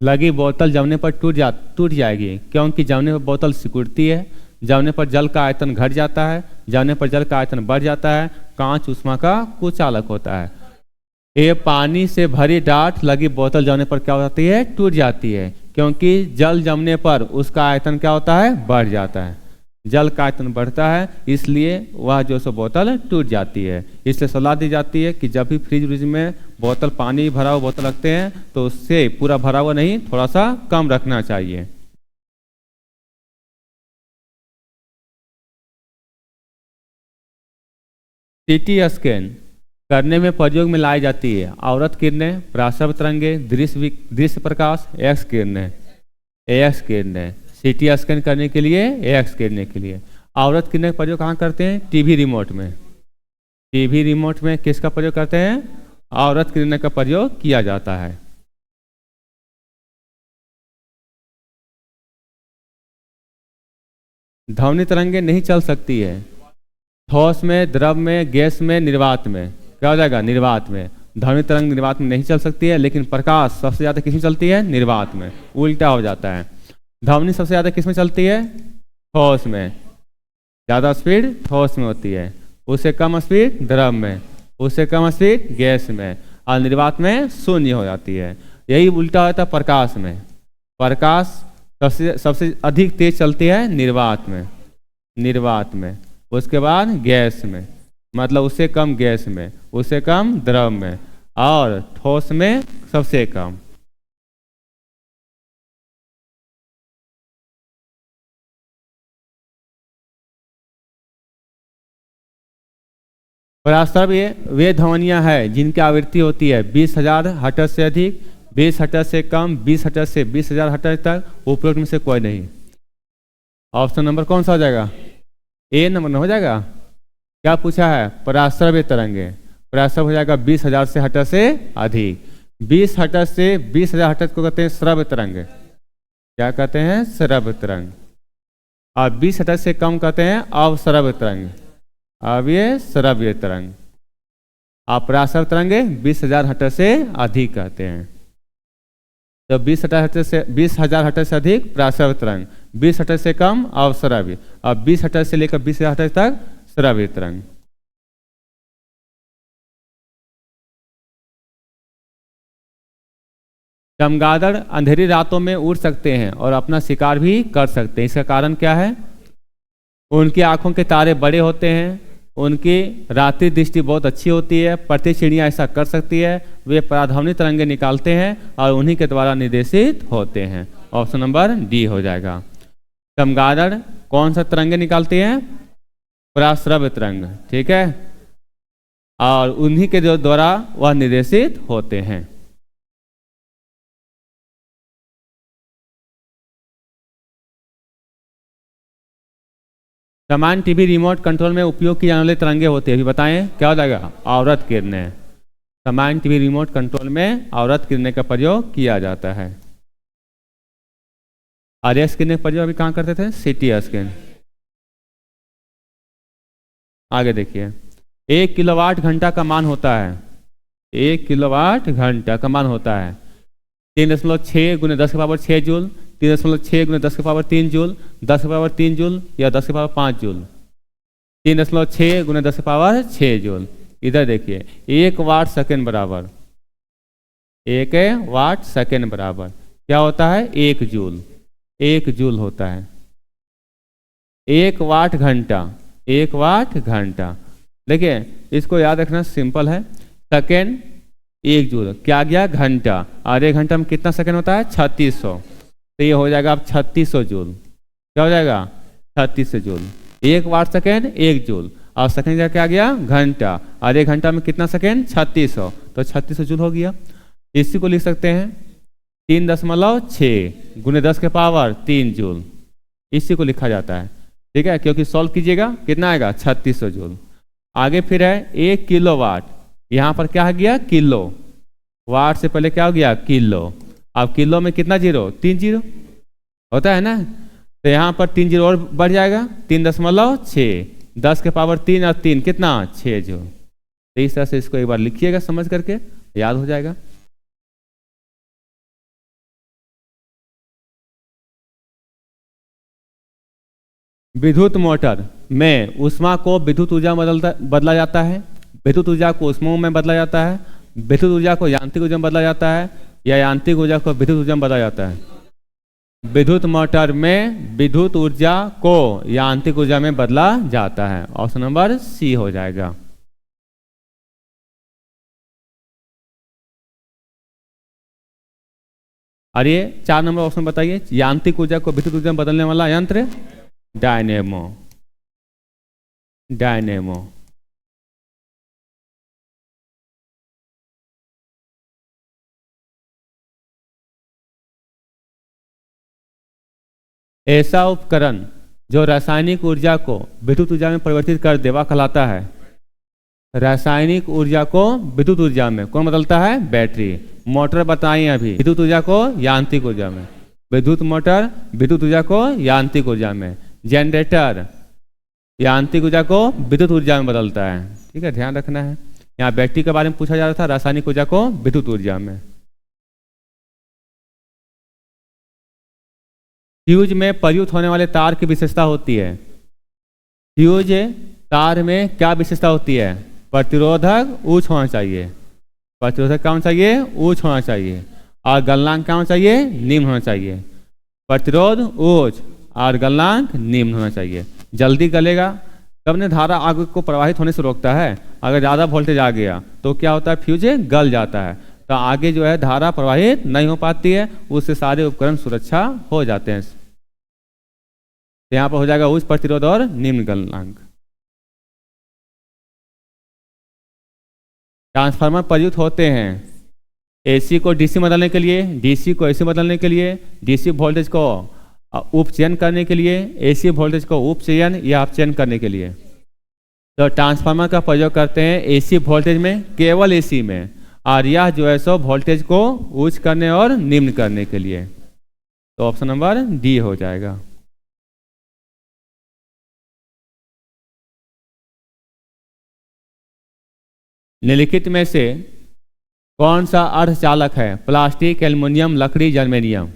लगी बोतल जमने पर टूट जाएगी, क्योंकि जमने पर बोतल सिकुड़ती है, जमने पर जल का आयतन घट जाता है, जमने पर जल का आयतन बढ़ जाता है। कांच ऊष्मा का कुचालक होता है। ये पानी से भरी डाट लगी बोतल जमने पर क्या होती है? टूट जाती है, क्योंकि जल जमने पर उसका आयतन क्या होता है? बढ़ जाता है। जल का आयतन बढ़ता है, इसलिए वह जो सो बोतल टूट जाती है। इसलिए सलाह दी जाती है कि जब भी फ्रिज में बोतल पानी भरा हुआ बोतल रखते हैं तो उससे पूरा भरा हुआ नहीं, थोड़ा सा कम रखना चाहिए। सीटी स्कैन करने में प्रयोग में लाई जाती है आवृत किरणें, प्रसव तरंगे, दृश्य प्रकाश, एक्स किरणें। एक्स किरणें सीटी स्कैन करने के लिए, एक्स गिरने के लिए। आवृत किरणें का प्रयोग कहाँ करते हैं? टीवी रिमोट में। टीवी रिमोट में किसका प्रयोग करते हैं? आवृत किरणें का प्रयोग किया जाता है। ध्वनि तरंगे नहीं चल सकती है ठोस में, द्रव में, गैस में, निर्वात में। क्या हो जाएगा? निर्वात में। ध्वनि तरंग निर्वात में नहीं चल सकती है, लेकिन प्रकाश सबसे ज़्यादा किस में चलती है? निर्वात में। उल्टा हो जाता है। ध्वनि सबसे ज़्यादा किस में चलती है? ठोस में। ज़्यादा स्पीड ठोस में होती है, उससे कम स्पीड द्रव में, उससे कम स्पीड गैस में, और निर्वात में शून्य हो जाती है। यही उल्टा होता है प्रकाश में। प्रकाश सबसे सबसे अधिक तेज चलती है निर्वात में, निर्वात में, उसके बाद गैस में, मतलब उससे कम गैस में, उससे कम द्रव में, और ठोस में सबसे कम। परास्तर वे ध्वनियाँ हैं जिनकी आवृत्ति होती है 20,000 हर्ट्ज से अधिक, 20 हर्ट्ज से कम, 20 हर्ट्ज से 20,000 हर्ट्ज तक, उपरोक्त में से कोई नहीं। ऑप्शन नंबर कौन सा हो जाएगा? ए नंबर हो जाएगा। क्या पूछा है? पराश्रव्य तरंगे। पराश्रव हो जाएगा 20,000 से हर्ट्ज से अधिक। 20 हर्ट्ज से 20,000 हर्ट्ज को कहते हैं श्रव्य तरंग। क्या कहते हैं? श्रव्य तरंग। और 20 हर्ट्ज से कम कहते हैं अवश्रव्य तरंग। अब ये श्रव्य तरंग। अपराश्रव तरंगे 20,000 हर्ट्ज से अधिक कहते हैं। तो 20,000 हर्ट्ज से अधिक पराश्रव्य तरंग, 20 हर्ट्ज से कम अवश्रव्य, और 20 हर्ट्ज से लेकर 20,000 हर्ट्ज तक श्रव्य तरंग। चमगादड़ अंधेरी रातों में उड़ सकते हैं और अपना शिकार भी कर सकते हैं। इसका कारण क्या है? उनकी आंखों के तारे बड़े होते हैं, उनकी रात्रि दृष्टि बहुत अच्छी होती है। प्रति चिड़िया ऐसा कर सकती है। वे पराध्वनि तरंगे निकालते हैं और उन्हीं के द्वारा निर्देशित होते हैं। ऑप्शन नंबर डी हो जाएगा। चमगादड़ कौन सा तरंगे निकालती हैं? पराश्रव्य तरंग। ठीक है, और उन्हीं के द्वारा वह निर्देशित होते हैं। सामान्य टीवी रिमोट कंट्रोल में उपयोग की जाने वाली तरंगे होती है, अभी बताएं क्या हो जाएगा? आवृत किरणें। सामान्य टीवी रिमोट कंट्रोल में आवृत किरणें का प्रयोग किया जाता है। आरएस किरणें का प्रयोग अभी कहाँ करते थे? CT scan. आगे देखिए, 1 किलोवाट घंटा का मान होता है, 1 किलोवाट घंटा का मान होता है 3.6 गुने 10 के पावर 6 जूल, 3.6 गुने 10 के पावर 3 जूल, 10 के पावर 3 जूल, या 10 के पावर 5 जूल। 3.6 गुने 10 के पावर 6 जूल। इधर देखिए, 1 वाट सेकेंड बराबर, 1 वाट सेकेंड बराबर क्या होता है? 1 जूल। 1 जूल होता है। 1 वाट घंटा, 1 वाट घंटा। देखिए इसको याद रखना सिंपल है। सेकेंड 1 जूल, क्या गया? घंटा। और 1 घंटा में कितना सेकेंड होता है? 3600। तो ये हो जाएगा अब 3600 जूल। क्या हो जाएगा? 3600 जूल। 1 वाट सेकेंड 1 जूल, और सेकेंड क्या गया? घंटा। और 1 घंटा में कितना सेकेंड? 3600। तो 3600 जूल हो गया। इसी को लिख सकते हैं 3.6 गुने 10 के पावर 3 जूल। इसी को लिखा जाता है। ठीक है, क्योंकि सॉल्व कीजिएगा कितना आएगा? 3600 जूल। आगे फिर है 1 किलोवाट। यहाँ पर क्या हो गया? किलो। वाट से पहले क्या हो गया? किलो। अब किलो में कितना जीरो? 3 जीरो होता है ना, तो यहाँ पर 3 जीरो और बढ़ जाएगा। 3.6, 10 के पावर 3 और 3 कितना? 6 जूल। तो इस तरह से इसको एक बार लिखिएगा, समझ करके याद हो जाएगा। विद्युत मोटर में ऊष्मा को विद्युत ऊर्जा बदला जाता है, विद्युत ऊर्जा को ऊष्मा में बदला जाता है, विद्युत ऊर्जा को यांत्रिक ऊर्जा में बदला जाता है, या यांत्रिक ऊर्जा को विद्युत ऊर्जा में बदला जाता है। विद्युत मोटर में विद्युत ऊर्जा को यांत्रिक ऊर्जा में बदला जाता है। ऑप्शन नंबर सी हो जाएगा। और ये 4 नंबर ऑप्शन बताइए, यांत्रिक ऊर्जा को विद्युत ऊर्जा में बदलने वाला यंत्र? डायनेमो। डायनेमो। ऐसा उपकरण जो रासायनिक ऊर्जा को विद्युत ऊर्जा में परिवर्तित कर दे वह कहलाता है। रासायनिक ऊर्जा को विद्युत ऊर्जा में कौन बदलता है? बैटरी। मोटर बताइए अभी, विद्युत ऊर्जा को यांत्रिक ऊर्जा में, विद्युत मोटर विद्युत ऊर्जा को यांत्रिक ऊर्जा में, जनरेटर यांत्रिक ऊर्जा को विद्युत ऊर्जा में बदलता है। ठीक है, ध्यान रखना है। यहाँ बैटरी के बारे में पूछा जा रहा था, रासायनिक ऊर्जा को विद्युत ऊर्जा में। फ्यूज में प्रयुक्त होने वाले तार की विशेषता होती है। फ्यूज तार में क्या विशेषता होती है? प्रतिरोधक उच्च होना चाहिए, प्रतिरोधक क्या होना चाहिए? उच्च होना चाहिए। और गलनांक क्या होना चाहिए? निम्न होना चाहिए। प्रतिरोध उच्च और गलनांक निम्न होना चाहिए। जल्दी गलेगा तब ने धारा आग को प्रवाहित होने से रोकता है। अगर ज़्यादा वोल्टेज आ गया तो क्या होता है? फ्यूज गल जाता है, तो आगे जो है धारा प्रवाहित नहीं हो पाती है, उससे सारे उपकरण सुरक्षा हो जाते हैं। तो यहाँ पर हो जाएगा उच्च प्रतिरोध और निम्न गलनांक। ट्रांसफार्मर प्रयुक्त होते हैं एसी को डीसी बदलने के लिए, डीसी को एसी बदलने के लिए, डीसी वोल्टेज को उपचयन करने के लिए, एसी वोल्टेज को उपचयन या अपचयन करने के लिए। तो ट्रांसफार्मर का प्रयोग करते हैं एसी वोल्टेज में, केवल एसी में, और यह जो है सो वोल्टेज को उच्च करने और निम्न करने के लिए। तो ऑप्शन नंबर डी हो जाएगा। निम्नलिखित में से कौन सा अर्धचालक है? प्लास्टिक, एल्युमिनियम, लकड़ी, जर्मेनियम।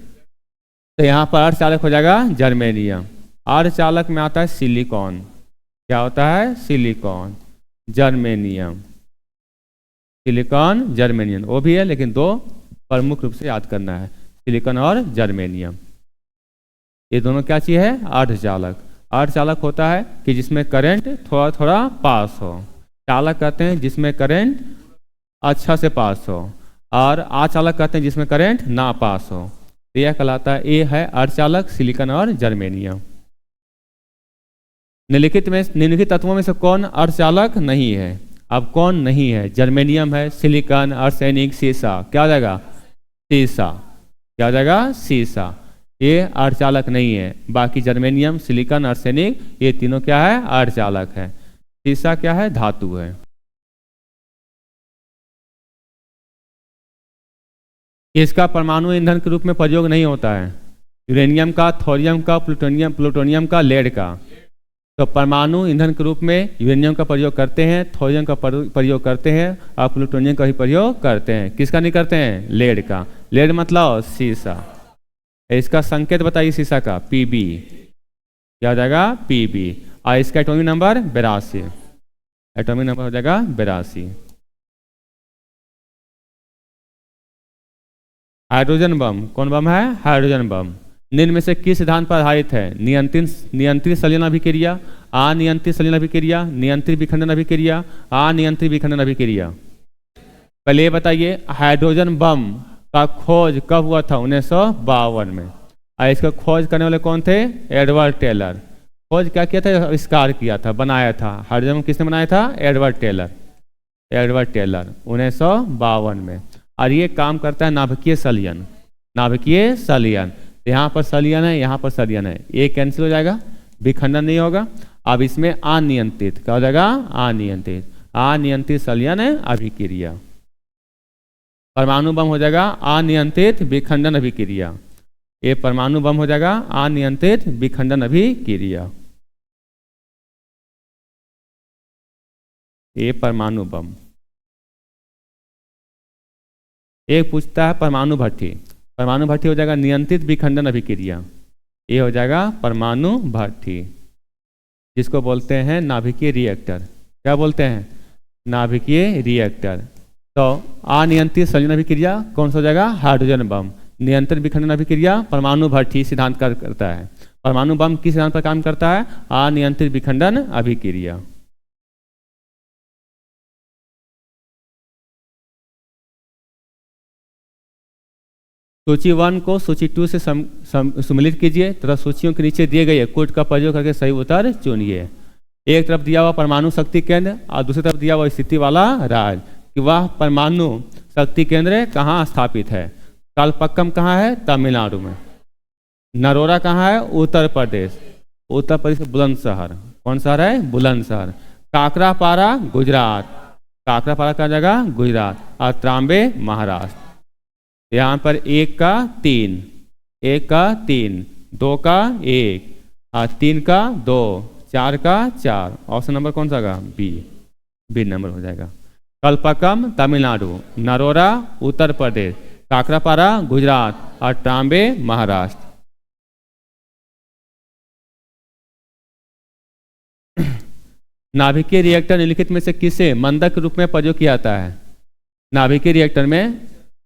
तो यहाँ पर अर्धचालक हो जाएगा जर्मेनियम। अर्धचालक में आता है सिलिकॉन। क्या होता है? Silicon, germanium. सिलिकॉन, जर्मेनियम वो भी है, लेकिन दो प्रमुख रूप से याद करना है, सिलिकॉन और जर्मेनियम। ये दोनों क्या चीज़ है? अर्धचालक। अर्धचालक होता है कि जिसमें करंट थोड़ा थोड़ा पास हो। चालक कहते हैं जिसमें करंट अच्छा से पास हो, और अचालक कहते हैं जिसमें करंट ना पास हो। तो यह कहलाता है, ये है अर्धचालक, सिलिकॉन और जर्मेनियम। निम्नलिखित तत्वों में से कौन अर्धचालक नहीं है? अब कौन नहीं है? जर्मेनियम है, सिलिकॉन, आर्सेनिक, सीसा। क्या हो जाएगा? सीसा। क्या हो जाएगा? सीसा। ये अर्धचालक नहीं है। बाकी जर्मेनियम, सिलिकॉन, आर्सेनिक ये तीनों क्या है? अर्धचालक है। सीसा क्या है? धातु है। इसका परमाणु ईंधन के रूप में प्रयोग नहीं होता है। यूरेनियम का, थोरियम का, प्लूटोनियम का, लेड का। तो परमाणु ईंधन के रूप में यूरेनियम का प्रयोग करते हैं, थोरियम का प्रयोग करते हैं, और प्लूटोनियम का ही प्रयोग करते हैं। किसका नहीं करते हैं? लेड का। लेड मतलब सीसा। इसका संकेत बताइए सीसा का, पीबी। क्या हो जाएगा? पीबी। और इसका एटॉमिक नंबर 82। एटॉमिक नंबर हो जाएगा 82। हाइड्रोजन बम, कौन बम है? Hydrogen bomb. निम्न में से किस सिद्धांत पर आधारित है? नियंत्रित संलयन अभिक्रिया, अनियंत्रित संलयन अभिक्रिया, नियंत्रित विखंडन अभिक्रिया, अनियंत्रित विखंडन अभिक्रिया। पहले ये बताइए, हाइड्रोजन बम का खोज कब हुआ था? 1952 में। और इसका खोज करने वाले कौन थे? Edward Teller. खोज क्या किया था? आविष्कार किया था, बनाया था। हाइड्रोजन किसने बनाया था? Edward Teller. एडवर्ड टेलर 1952 में। और ये काम करता है नाभिकीय संलयन। नाभिकीय संलयन, यहाँ पर संलयन है, यहाँ पर संलयन है, ये कैंसिल हो जाएगा, विखंडन नहीं होगा। अब इसमें अनियंत्रित, क्या हो जाएगा? अनियंत्रित। अनियंत्रित संलयन अभिक्रिया। परमाणु बम हो जाएगा अनियंत्रित विखंडन अभिक्रिया। ये परमाणु बम हो जाएगा अनियंत्रित विखंडन अभिक्रिया। ये परमाणु बम। एक पूछता है परमाणु भट्ठी। परमाणु भट्ठी हो जाएगा नियंत्रित विखंडन अभिक्रिया। ये हो जाएगा परमाणु भट्ठी, जिसको बोलते हैं नाभिकीय रिएक्टर। क्या बोलते हैं? नाभिकीय रिएक्टर। तो अनियंत्रित संलयन अभिक्रिया कौन सा हो जाएगा? Hydrogen bomb. नियंत्रित विखंडन अभिक्रिया परमाणु भट्ठी सिद्धांत करता है। परमाणु बम किस सिद्धांत पर काम करता है? अनियंत्रित विखंडन अभिक्रिया। सूची 1 को सूची 2 से सम्मिलित कीजिए तथा सूचियों के नीचे दिए गए कोड का प्रयोग करके सही उत्तर चुनिए। एक तरफ दिया हुआ परमाणु शक्ति केंद्र और दूसरी तरफ दिया हुआ स्थिति वाला राज्य, कि वह परमाणु शक्ति केंद्र कहाँ स्थापित है। कलपक्कम कहाँ है? तमिलनाडु में। नरोरा कहाँ है? उत्तर प्रदेश। उत्तर प्रदेश का बुलंदशहर। कौन शहर है? बुलंदशहर। काकरापारा गुजरात। काकरापारा का जगह गुजरात। और त्रांबे महाराष्ट्र। यहाँ पर 1 का 3, 1 का 3, 2 का 1 और 3 का 2, 4 का 4। ऑप्शन नंबर कौन सा होगा? बी नंबर हो जाएगा। कल्पकम तमिलनाडु, नरोरा उत्तर प्रदेश, काकरापारा गुजरात और त्रांबे महाराष्ट्र। नाभिकीय रिएक्टर निम्नलिखित में से किसे मंदक रूप में प्रयोग किया जाता है? नाभिकीय रिएक्टर में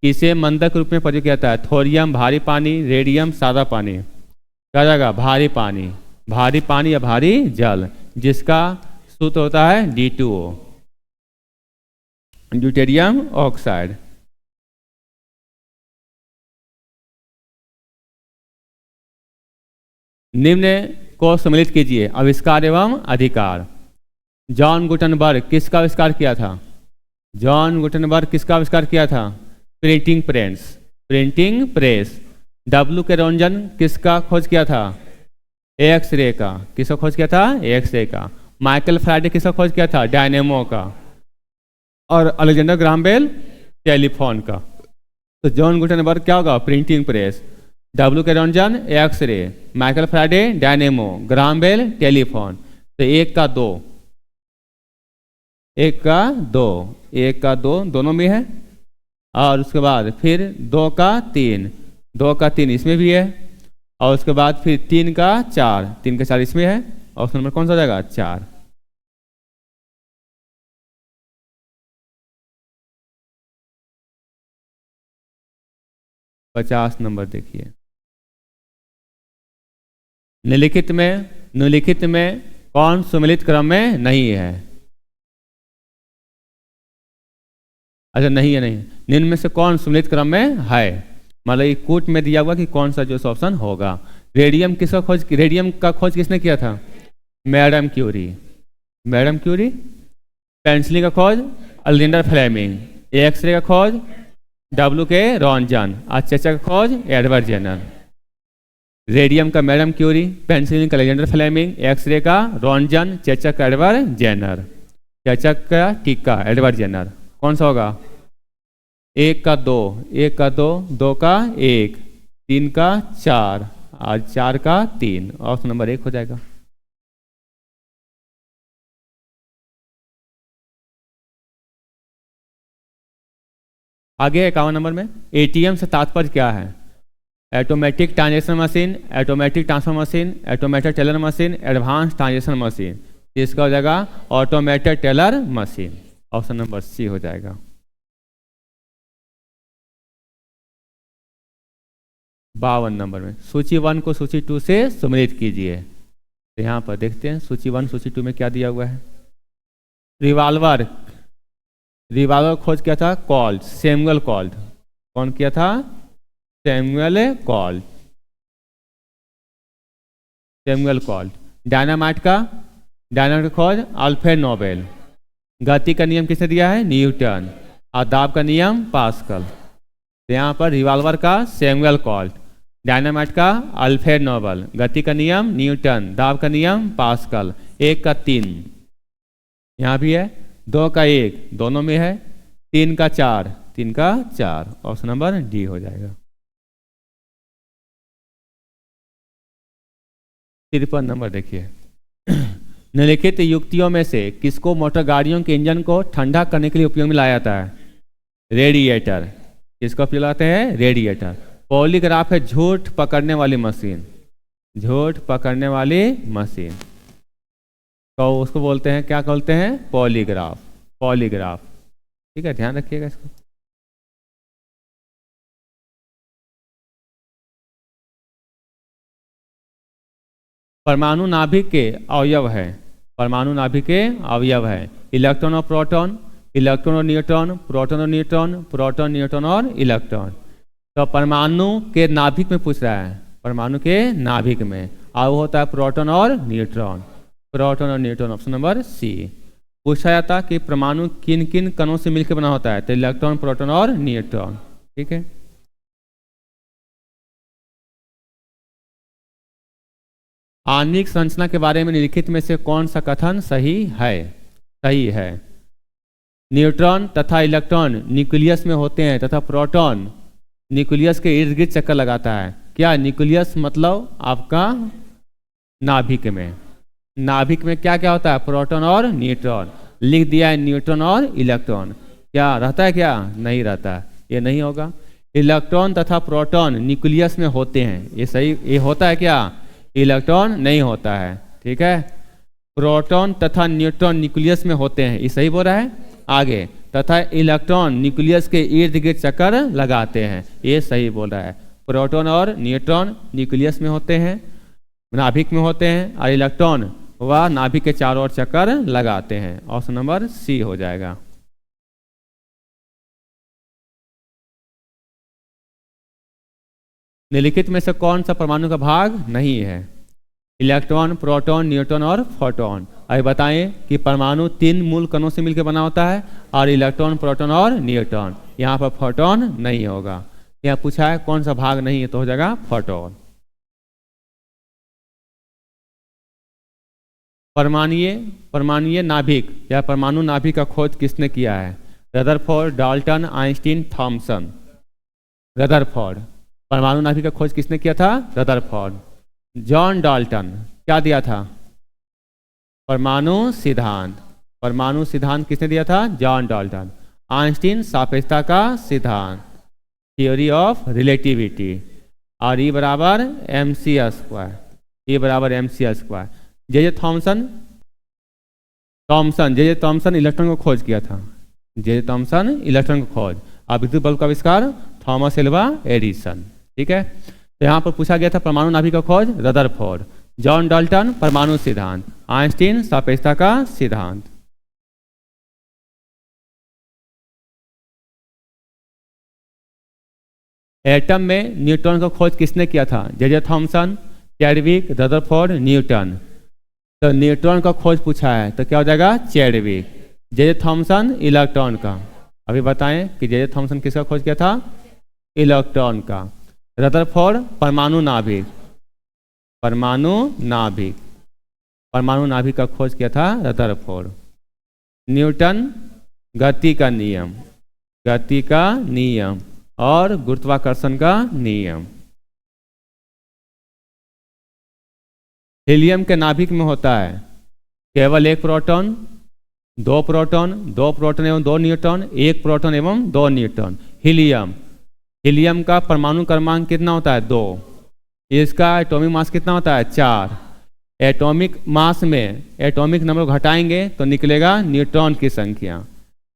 किसे मंदक रूप में प्रयोग किया जाता है? थोरियम भारी पानी, रेडियम सादा पानी। क्या जाएगा? भारी पानी। भारी पानी या भारी जल, जिसका सूत्र होता है D2O, ड्यूटेरियम ऑक्साइड। निम्न को सम्मिलित कीजिए। आविष्कार एवं अधिकार। जॉन गुटनबर्ग किसका आविष्कार किया था? जॉन गुटनबर्ग किसका आविष्कार किया था? Printing press. Printing press. W के रंजन किसका खोज किया था? एक्सरे का। किसका खोज किया था? एक्सरे का। माइकल फ्राइडे किसका खोज किया था? डायनेमो का। और अलेक्जेंडर ग्राहम बेल टेलीफोन का। तो जॉन गुटनबर्ग क्या होगा? Printing press. W के Roentgen x-ray, Michael Faraday dynamo, Graham Bell telephone. तो 1 का 2, 1 का 2, 1 का 2 दोनों में है। और उसके बाद फिर 2 का 3, 2 का 3 इसमें भी है। और उसके बाद फिर 3 का 4, 3 का 4 इसमें है। ऑप्शन नंबर कौन सा हो जाएगा? 4। पचास नंबर देखिए। निम्नलिखित में कौन सम्मिलित क्रम में नहीं है? अच्छा नहीं है, नहीं। निम्न में से कौन सम्मिलित क्रम में है? मतलब कोट में दिया हुआ कि कौन सा जो ऑप्शन होगा। रेडियम किसका खोज, रेडियम का खोज किसने किया था? Madam Curie. Madam Curie. Penicillin का खोज अलेक्जेंडर फ्लेमिंग। एक्सरे का खोज W के रॉन्जन। और चेचक का खोज एडवर्ड जेनर। रेडियम का मैडम क्यूरी, पेंसिलिन का अलेक्जेंडर फ्लेमिंग, एक्सरे का रॉन्जन, चेचक का एडवर्ड जेनर। चेचक का टीका एडवर्ड जेनर। कौन सा होगा? 1 का 2, 1 का 2, 2 का 1, 3 का 4 और 4 का 3। ऑप्शन नंबर 1 हो जाएगा। आगे 51 नंबर में ATM से तात्पर्य क्या है? Automatic transaction machine, automatic transfer machine, automated teller machine, advance transaction machine. इसका हो जाएगा automated teller machine. Option number C हो जाएगा। बावन नंबर में सूची 1 को सूची 2 से सम्मिलित कीजिए। तो यहाँ पर देखते हैं सूची 1 सूची 2 में क्या दिया हुआ है। रिवाल्वर। रिवाल्वर खोज किया था कॉल्ट, सैमुअल कॉल्ट। कौन किया था? Samuel Colt. Samuel Colt. Dynamite का खोज अल्फ्रेड नोबेल। गति का नियम किसने दिया है? न्यूटन। और दाब का नियम पास्कल। तो यहाँ पर रिवाल्वर का सैमुअल कॉल्ट, डायनामाइट का अल्फ्रेड नोबेल, गति का नियम न्यूटन, दाब का नियम पास्कल। 1 का 3 यहाँ भी है, 2 का 1 दोनों में है, 3 का 4, 3 का 4। ऑप्शन नंबर D हो जाएगा। 53 नंबर देखिए। निम्नलिखित युक्तियों में से किसको मोटर गाड़ियों के इंजन को ठंडा करने के लिए उपयोग में लाया जाता है? रेडिएटर। किसको उपयोग लाते हैं? रेडिएटर। पॉलीग्राफ है झूठ पकड़ने वाली मशीन। झूठ पकड़ने वाली मशीन तो उसको बोलते हैं, क्या बोलते हैं? पॉलीग्राफ। पॉलीग्राफ। ठीक है, ध्यान रखिएगा इसको। परमाणु नाभिक के अवयव है। परमाणु नाभिक के अवयव है इलेक्ट्रॉन और प्रोटॉन, इलेक्ट्रॉन और न्यूट्रॉन, प्रोटॉन और न्यूट्रॉन, प्रोटॉन न्यूट्रॉन और इलेक्ट्रॉन। तो परमाणु के नाभिक में पूछ रहा है, परमाणु के नाभिक में अब होता है प्रोटॉन और न्यूट्रॉन। प्रोटॉन और न्यूट्रॉन। Option number C। पूछा जाता कि परमाणु किन किन कणों से मिलकर बना होता है? तो इलेक्ट्रॉन, प्रोटॉन और न्यूट्रॉन। ठीक है। आणविक संरचना के बारे में निम्नलिखित में से कौन सा कथन सही है? न्यूट्रॉन तथा इलेक्ट्रॉन न्यूक्लियस में होते हैं तथा प्रोटॉन न्यूक्लियस के इर्द गिर्द चक्कर लगाता है। क्या न्यूक्लियस मतलब आपका नाभिक में क्या क्या होता है? प्रोटॉन और न्यूट्रॉन। लिख दिया है न्यूट्रॉन और इलेक्ट्रॉन। क्या रहता है? क्या नहीं रहता है, ये नहीं होगा। इलेक्ट्रॉन तथा प्रोटॉन न्यूक्लियस में होते हैं, ये सही, ये होता है क्या? इलेक्ट्रॉन नहीं होता है। ठीक है, प्रोटॉन तथा न्यूट्रॉन न्यूक्लियस में होते हैं, ये सही बोल रहा है। आगे, तथा इलेक्ट्रॉन न्यूक्लियस के इर्द गिर्द चक्कर लगाते हैं, ये सही बोल रहा है। प्रोटॉन और न्यूट्रॉन न्यूक्लियस में होते हैं, नाभिक में होते हैं, और इलेक्ट्रॉन वह नाभिक के चारों ओर चक्कर लगाते हैं। ऑप्शन नंबर सी हो जाएगा। निम्नलिखित में से कौन सा परमाणु का भाग नहीं है? इलेक्ट्रॉन, प्रोटॉन, न्यूट्रॉन और फोटॉन। अब बताएं कि परमाणु 3 मूल कणों से मिलकर बना होता है, और इलेक्ट्रॉन, प्रोटॉन और न्यूट्रॉन। यहाँ पर फोटॉन नहीं होगा। यहाँ पूछा है कौन सा भाग नहीं है, तो हो जाएगा फोटॉन। परमाणुीय नाभिक या परमाणु नाभिक का खोज किसने किया है? Rutherford, Dalton, Einstein, Thomson. Rutherford. परमाणु नाभिक का खोज किसने किया था? रदरफोर्ड। जॉन डाल्टन क्या दिया था? परमाणु सिद्धांत किसने दिया था? John Dalton. आइंस्टीन सापेक्षता का सिद्धांत, थ्योरी ऑफ रिलेटिविटी। और E बराबर mc²। जे थॉमसन इलेक्ट्रॉन को खोज किया था। इलेक्ट्रॉन को खोज। अब विद्युत बल्ब का आविष्कार थॉमस एल्वा एडिसन। ठीक है, तो यहाँ पर पूछा गया था परमाणु नाभिक का खोज रदरफोर्ड, जॉन डाल्टन परमाणु सिद्धांत, आइंस्टीन सापेक्षता का सिद्धांत। एटम में न्यूट्रॉन का खोज किसने किया था? J Thomson, Chadwick, Rutherford, Newton. तो न्यूट्रॉन का खोज पूछा है तो क्या हो जाएगा? चैडविक। जे थॉमसन इलेक्ट्रॉन का। अभी बताएं कि जे थॉमसन किसका खोज किया था? इलेक्ट्रॉन का। रदरफोर्ड परमाणु नाभिक का खोज किया था रदरफोर्ड। न्यूटन गति का नियम और गुरुत्वाकर्षण का नियम। हीलियम के नाभिक में होता है केवल 1 प्रोटॉन, 2 प्रोटॉन एवं 2 न्यूट्रॉन, 1 प्रोटॉन एवं 2 न्यूट्रॉन। हीलियम का परमाणु क्रमांक कितना होता है? 2। इसका एटॉमिक मास कितना होता है? 4। एटॉमिक मास में एटॉमिक नंबर घटाएंगे तो निकलेगा न्यूट्रॉन की संख्या।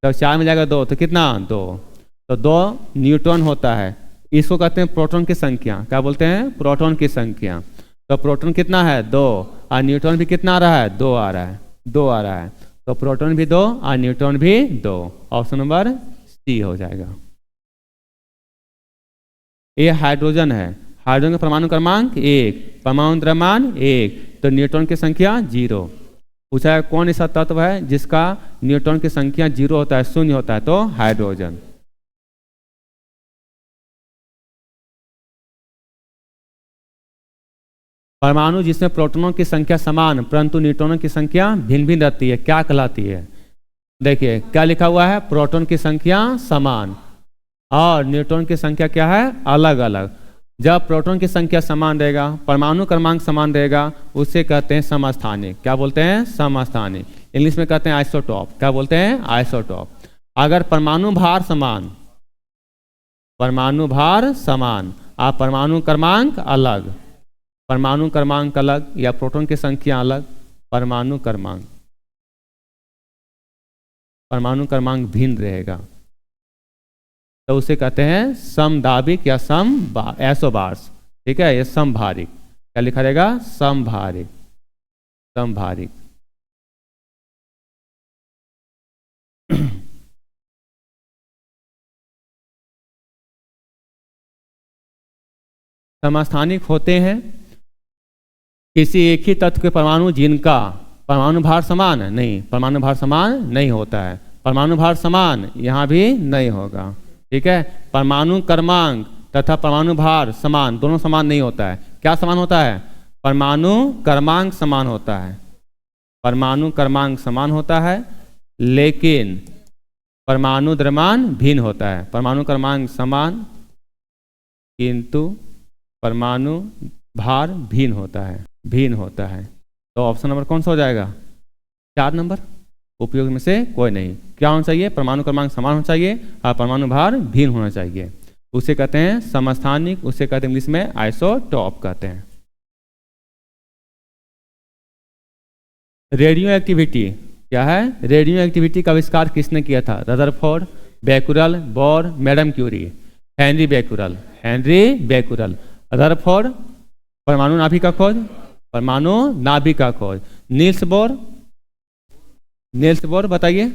तो 4 में जाएगा 2 तो कितना? 2। तो 2 न्यूट्रॉन होता है। इसको कहते हैं प्रोटॉन की संख्या। क्या बोलते हैं? प्रोटॉन की संख्या। तो प्रोटॉन कितना है? 2। और न्यूट्रॉन भी कितना आ रहा है? 2 आ रहा है। तो प्रोटॉन भी 2 और न्यूट्रॉन भी 2। ऑप्शन नंबर सी हो जाएगा। ये हाइड्रोजन है। हाइड्रोजन का परमाणु क्रमांक 1, परमाणु द्रव्यमान 1, तो न्यूट्रॉन की संख्या 0। पूछा है कौन ऐसा तत्व है जिसका न्यूट्रॉन की संख्या 0 होता है, 0 होता है? तो हाइड्रोजन। परमाणु जिसमें प्रोटॉनों की संख्या समान परंतु न्यूट्रॉनों की संख्या भिन्न भिन्न रहती है, क्या कहलाती है? देखिए क्या लिखा हुआ है? प्रोटॉन की संख्या समान और न्यूट्रॉन की संख्या क्या है? अलग अलग। जब प्रोटॉन की संख्या समान रहेगा, परमाणु क्रमांक समान रहेगा, उसे कहते हैं समस्थानिक। क्या बोलते हैं? समस्थानिक। इंग्लिश में कहते हैं आइसोटॉप। क्या बोलते हैं? आइसोटॉप। अगर परमाणु भार समान और परमाणु क्रमांक अलग या प्रोटॉन की संख्या अलग, परमाणु क्रमांक भिन्न रहेगा, तो उसे कहते हैं समदाबिक या एसोबार्स। ठीक है, ये समभारिक। क्या लिखा रहेगा? समभारिक। समस्थानिक होते हैं किसी एक ही तत्व के परमाणु जिनका परमाणु भार समान नहीं, परमाणु भार समान नहीं होता है। परमाणु भार समान यहाँ भी नहीं होगा। ठीक है, परमाणु क्रमांक तथा परमाणु भार समान, दोनों समान नहीं होता है। क्या समान होता है? परमाणु क्रमांक समान होता है, परमाणु क्रमांक समान होता है, लेकिन परमाणु द्रव्यमान भिन्न होता है। परमाणु क्रमांक समान किंतु परमाणु भार भिन्न होता है, भिन्न होता है। तो ऑप्शन नंबर कौन सा हो जाएगा? 4 नंबर। उपयोग में से कोई नहीं। क्या होना चाहिए? परमाणु क्रमांक समान होना चाहिए और परमाणु भार भिन्न होना चाहिए। उसे कहते हैं समस्थानिक, उसे कहते हैं इंग्लिश में आइसोटॉप कहते हैं। रेडियो एक्टिविटी क्या है? रेडियो एक्टिविटी का आविष्कार किसने किया था? Rutherford, Becquerel, Bohr, madam Curie. Henri Becquerel, Henri Becquerel. Rutherford परमाणु नाभिक का खोज, परमाणु नाभिक का खोज। नील्स बोर, नील्स बोर बताइए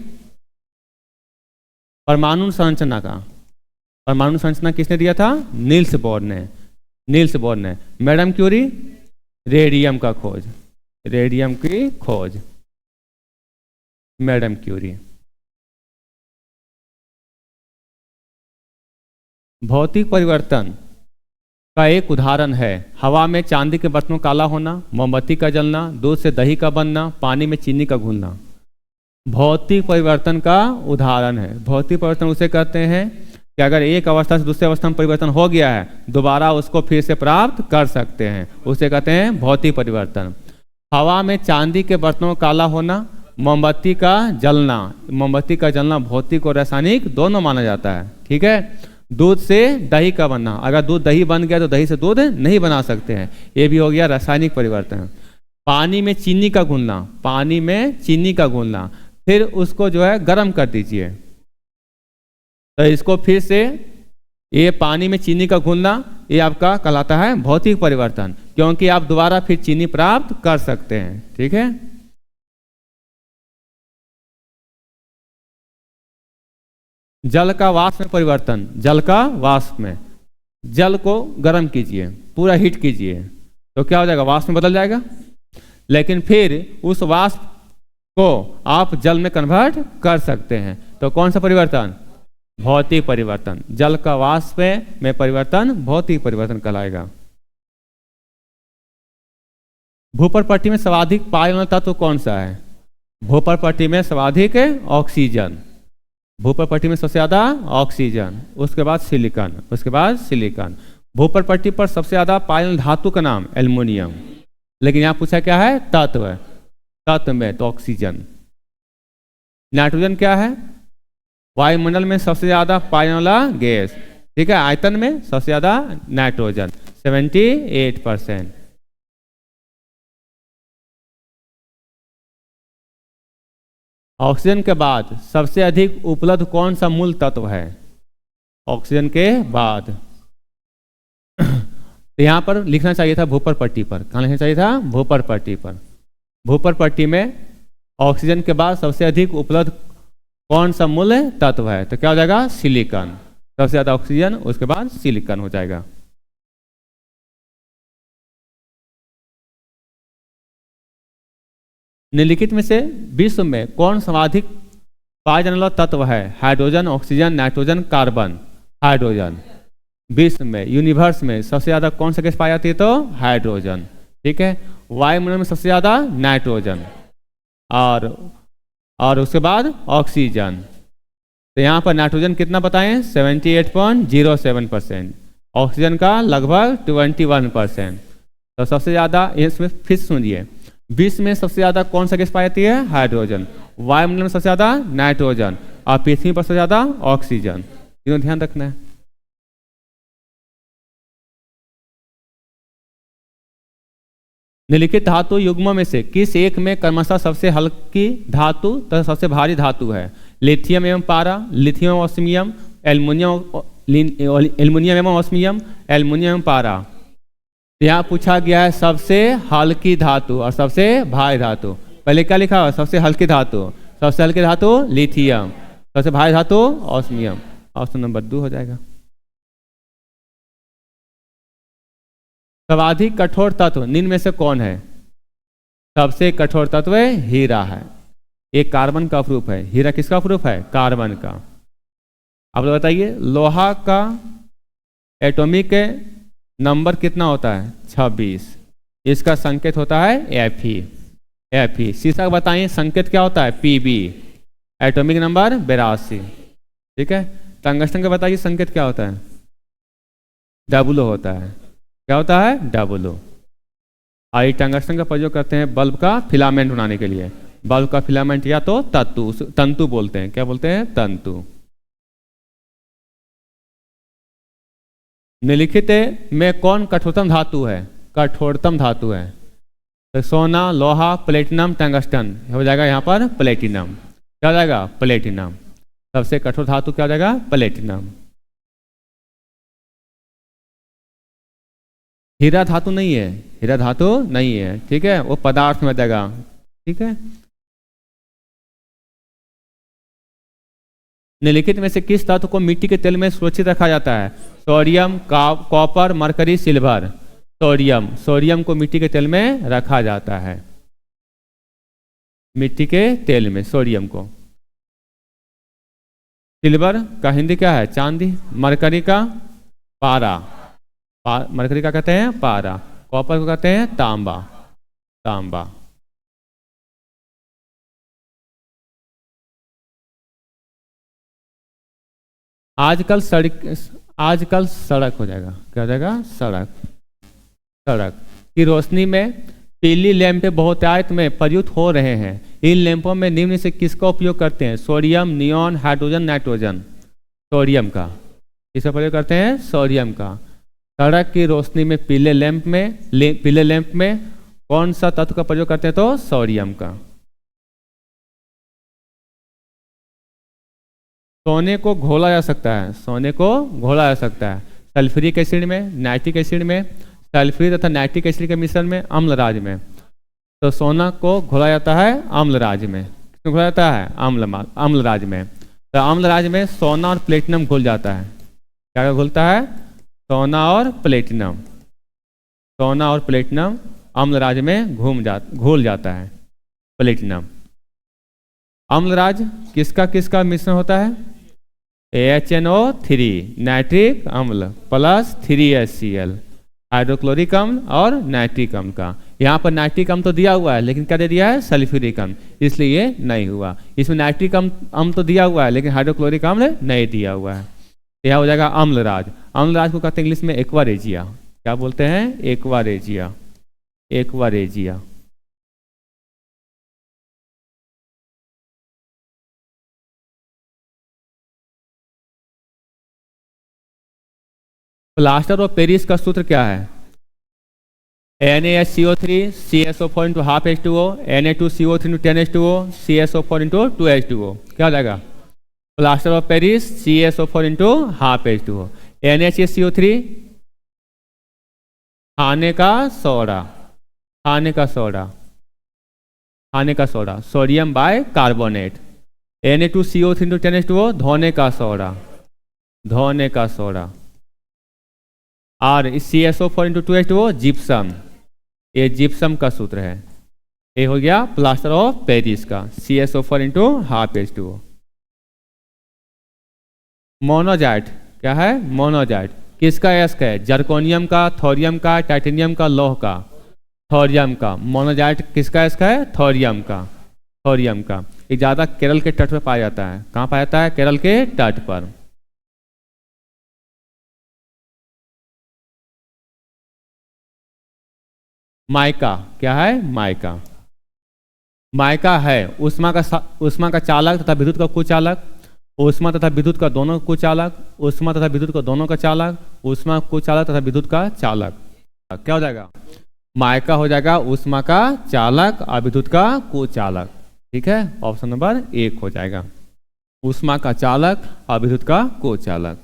परमाणु संरचना का, परमाणु संरचना किसने दिया था? नील्स बोर ने, नील्स बोर ने। मैडम क्यूरी रेडियम का खोज, रेडियम की खोज मैडम क्यूरी। भौतिक परिवर्तन का एक उदाहरण है हवा में चांदी के बर्तनों काला होना, मोमबत्ती का जलना, दूध से दही का बनना, पानी में चीनी का घुलना। भौतिक परिवर्तन का उदाहरण है। भौतिक परिवर्तन उसे कहते हैं कि अगर एक अवस्था से दूसरी अवस्था में परिवर्तन हो गया है, दोबारा उसको फिर से प्राप्त कर सकते हैं, उसे कहते हैं भौतिक परिवर्तन। हवा में चांदी के बर्तनों काला होना, मोमबत्ती का जलना, मोमबत्ती का जलना भौतिक और रासायनिक दोनों माना जाता है, ठीक है। दूध से दही का बनना, अगर दूध दही बन गया तो दही से दूध नहीं बना सकते हैं, ये भी हो गया रासायनिक परिवर्तन। पानी में चीनी का घुलना, पानी में चीनी का घुलना, फिर उसको जो है गर्म कर दीजिए, तो इसको फिर से ये पानी में चीनी का घुलना, ये आपका कहलाता है भौतिक परिवर्तन, क्योंकि आप दोबारा फिर चीनी प्राप्त कर सकते हैं, ठीक है। जल का वाष्प में परिवर्तन, जल का वाष्प में, जल को गर्म कीजिए, पूरा हीट कीजिए, तो क्या हो जाएगा? वाष्प में बदल जाएगा। लेकिन फिर उस वाष्प को आप जल में कन्वर्ट कर सकते हैं, तो कौन सा परिवर्तन? भौतिक परिवर्तन। जल का वाष्प में परिवर्तन भौतिक परिवर्तन कहलाएगा। भूपर पट्टी में सर्वाधिक पाए वाला तत्व कौन सा है? भूपर पट्टी में सर्वाधिक ऑक्सीजन, भूपर पट्टी में सबसे ज्यादा ऑक्सीजन, उसके बाद सिलिकॉन, उसके बाद सिलिकॉन। भूपर पट्टी पर सबसे ज्यादा पाए वाले धातु का नाम एल्युमिनियम, लेकिन यहां पूछा क्या है? तत्व, तत्व में तो ऑक्सीजन। नाइट्रोजन क्या है? वायुमंडल में सबसे ज्यादा पाए वाला गैस, ठीक है। आयतन में सबसे ज्यादा नाइट्रोजन 78%। ऑक्सीजन के बाद सबसे अधिक उपलब्ध कौन सा मूल तत्व है? ऑक्सीजन के बाद तो यहां पर लिखना चाहिए था भूपर पट्टी पर, कहां लिखना चाहिए था? भूपर पट्टी पर। भूपर पट्टी में ऑक्सीजन के बाद सबसे अधिक उपलब्ध कौन सा मूल तत्व है? तो क्या हो जाएगा? सिलिकॉन। सबसे ज्यादा ऑक्सीजन, उसके बाद सिलिकॉन हो जाएगा। निम्नलिखित में से विश्व में कौन सर्वाधिक पाया जाने वाला तत्व है? Hydrogen, oxygen, nitrogen, carbon. Hydrogen. विश्व में, यूनिवर्स में सबसे ज्यादा कौन सा गैस पाई जाती है? तो हाइड्रोजन, ठीक है। वायुमंडल में सबसे ज्यादा नाइट्रोजन और उसके बाद ऑक्सीजन। तो यहाँ पर नाइट्रोजन कितना बताएं? 78.07%, ऑक्सीजन का लगभग 21%। तो सबसे ज्यादा इसमें फिर सुनिए, विश्व में सबसे ज्यादा कौन सा गैस पाई जाती है? हाइड्रोजन। वायुमंडल में सबसे ज्यादा नाइट्रोजन और पृथ्वी पर सबसे ज्यादा ऑक्सीजन। तीनों ध्यान रखना है। निम्नलिखित धातु युग्मों में से किस एक में क्रमशः सबसे हल्की धातु तथा सबसे भारी धातु है? लिथियम एवं पारा, लिथियम एवं ऑस्मियम, एल्युमिनियम एवं ऑस्मियम, एल्युमिनियम एवं पारा। यहाँ पूछा गया है सबसे हल्की धातु और सबसे भारी धातु। पहले क्या लिखा हुआ? सबसे हल्की धातु। सबसे हल्की धातु लिथियम, सबसे भारी धातु ऑस्मियम। ऑप्शन नंबर 2 हो जाएगा। सर्वाधिक कठोर तत्व निम्न में से कौन है? सबसे कठोर तत्व हीरा है। एक कार्बन का प्रूफ है। हीरा किसका प्रूफ है? कार्बन का। अब बताइए लोहा का एटॉमिक नंबर कितना होता है? 26, इसका संकेत होता है Fe। Fe। शीशा का बताइए संकेत क्या होता है? Pb, atomic number 82। ठीक है। टंगस्टन का बताइए संकेत क्या होता है? W होता है। क्या होता है? W। आई टंगस्टन का प्रयोग करते हैं बल्ब का फिलामेंट बनाने के लिए। बल्ब का फिलामेंट या तो तंतु बोलते हैं। क्या बोलते हैं? तंतु। निम्नलिखित में कौन कठोरतम धातु है? कठोरतम धातु है तो सोना, लोहा, प्लेटिनम, टंगस्टन हो जाएगा यहाँ पर प्लेटिनम। क्या हो जाएगा? प्लेटिनम। सबसे कठोर धातु क्या हो जाएगा? प्लेटिनम। हीरा धातु नहीं है, हीरा धातु नहीं है। ठीक है, वो पदार्थ में जाएगा। ठीक है। निम्नलिखित में से किस धातु को मिट्टी के तेल में सुरक्षित रखा जाता है? Sodium, copper, mercury, silver. Sodium को मिट्टी के तेल में रखा जाता है। मिट्टी के तेल में सोडियम को। सिल्वर का हिंदी क्या है? चांदी। मरकरी का पारा। मरकरी का कहते हैं पारा। कॉपर को कहते हैं तांबा। तांबा। आजकल सड़क हो जाएगा। क्या हो जाएगा? सड़क की रोशनी में पीली लैंपें बहुतायत में प्रयुक्त हो रहे हैं। इन लैंपों में निम्न से किसका उपयोग करते हैं? Sodium, neon, hydrogen, nitrogen. Sodium का। किसका प्रयोग करते हैं? सोडियम का। सड़क की रोशनी में पीले लैंप में कौन सा तत्व का प्रयोग करते हैं? तो सोडियम का। सोने को घोला जा सकता है। सोने को घोला जा सकता है सल्फ्यूरिक एसिड में, नाइट्रिक एसिड में, सल्फ्यूरिक तथा नाइट्रिक एसिड के मिश्रण में, अम्लराज में। तो सोना को घोला जाता है अम्लराज में। किसमें घोला जाता है? अम्लराज में। तो अम्लराज में सोना और प्लेटिनम घुल जाता है। क्या घुलता है? सोना और प्लेटिनम। सोना और प्लेटिनम अम्लराज में घुल जाता है। प्लेटिनम। अम्लराज किसका किसका मिश्रण होता है? HNO3 नाइट्रिक अम्ल प्लस 3HCl हाइड्रोक्लोरिक अम्ल और नाइट्रिक अम्ल का। यहाँ पर नाइट्रिक अम्ल तो दिया हुआ है लेकिन क्या दे दिया है? सल्फ्यूरिक अम्ल, इसलिए ये नहीं हुआ। इसमें नाइट्रिक अम्ल तो दिया हुआ है लेकिन हाइड्रोक्लोरिक अम्ल नहीं दिया हुआ है। यह हो जाएगा अम्लराज। अम्लराज को कहते हैं इंग्लिश में एक्वारेजिया। क्या बोलते हैं? Aqua regia. Aqua regia. Plaster of Paris का सूत्र क्या है? NaHCO3 CSO4 into half H2O, Na2CO3 into 10H2O, CSO4 into 2H2O। क्या हो जाएगा? Plaster of Paris CSO4 into half H2O। NaCO3 खाने का सोडा। खाने का सोडा। खाने का soda sodium bicarbonate. Na2CO3 into 10H2O धोने का सोडा। धोने का सोडा। और CSO4 into 2H2O जिप्सम। ये जिप्सम का सूत्र है। ये हो गया प्लास्टर ऑफ पेरिस का CSO4 into half H2O। Monazite क्या है? मोनोजाइट किसका एस्क है? जर्कोनियम का, थोरियम का, टाइटेनियम का, लौह का। थोरियम का। मोनोजाइट किसका एस्क है? थोरियम का। थोरियम का। ये ज़्यादा केरल के तट पर पाया जाता है। कहाँ पाया जाता है? केरल के तट पर। माइका क्या है? माइका। माइका है ऊष्मा का चालक तथा विद्युत का कुचालक। ऊष्मा तथा विद्युत का दोनों कुचालक। ऊष्मा तथा विद्युत का दोनों का चालक। ऊष्मा कुचालक तथा विद्युत का चालक। क्या हो जाएगा? माइका हो जाएगा ऊष्मा का चालक और विद्युत का कुचालक। ठीक है, ऑप्शन नंबर 1 हो जाएगा। ऊष्मा का चालक और विद्युत का कुचालक।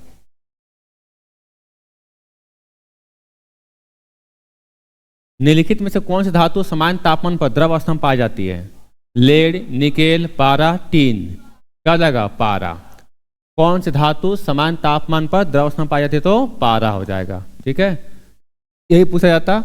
निम्नलिखित में से कौन सी धातु समान तापमान पर द्रव अवस्था में पाई जाती है? लेड, निकेल, पारा, टीन। क्या जाएगा? पारा। कौन सी धातु समान तापमान पर द्रव अवस्था में पाई जाती है? तो पारा हो जाएगा। ठीक है, यही पूछा जाता।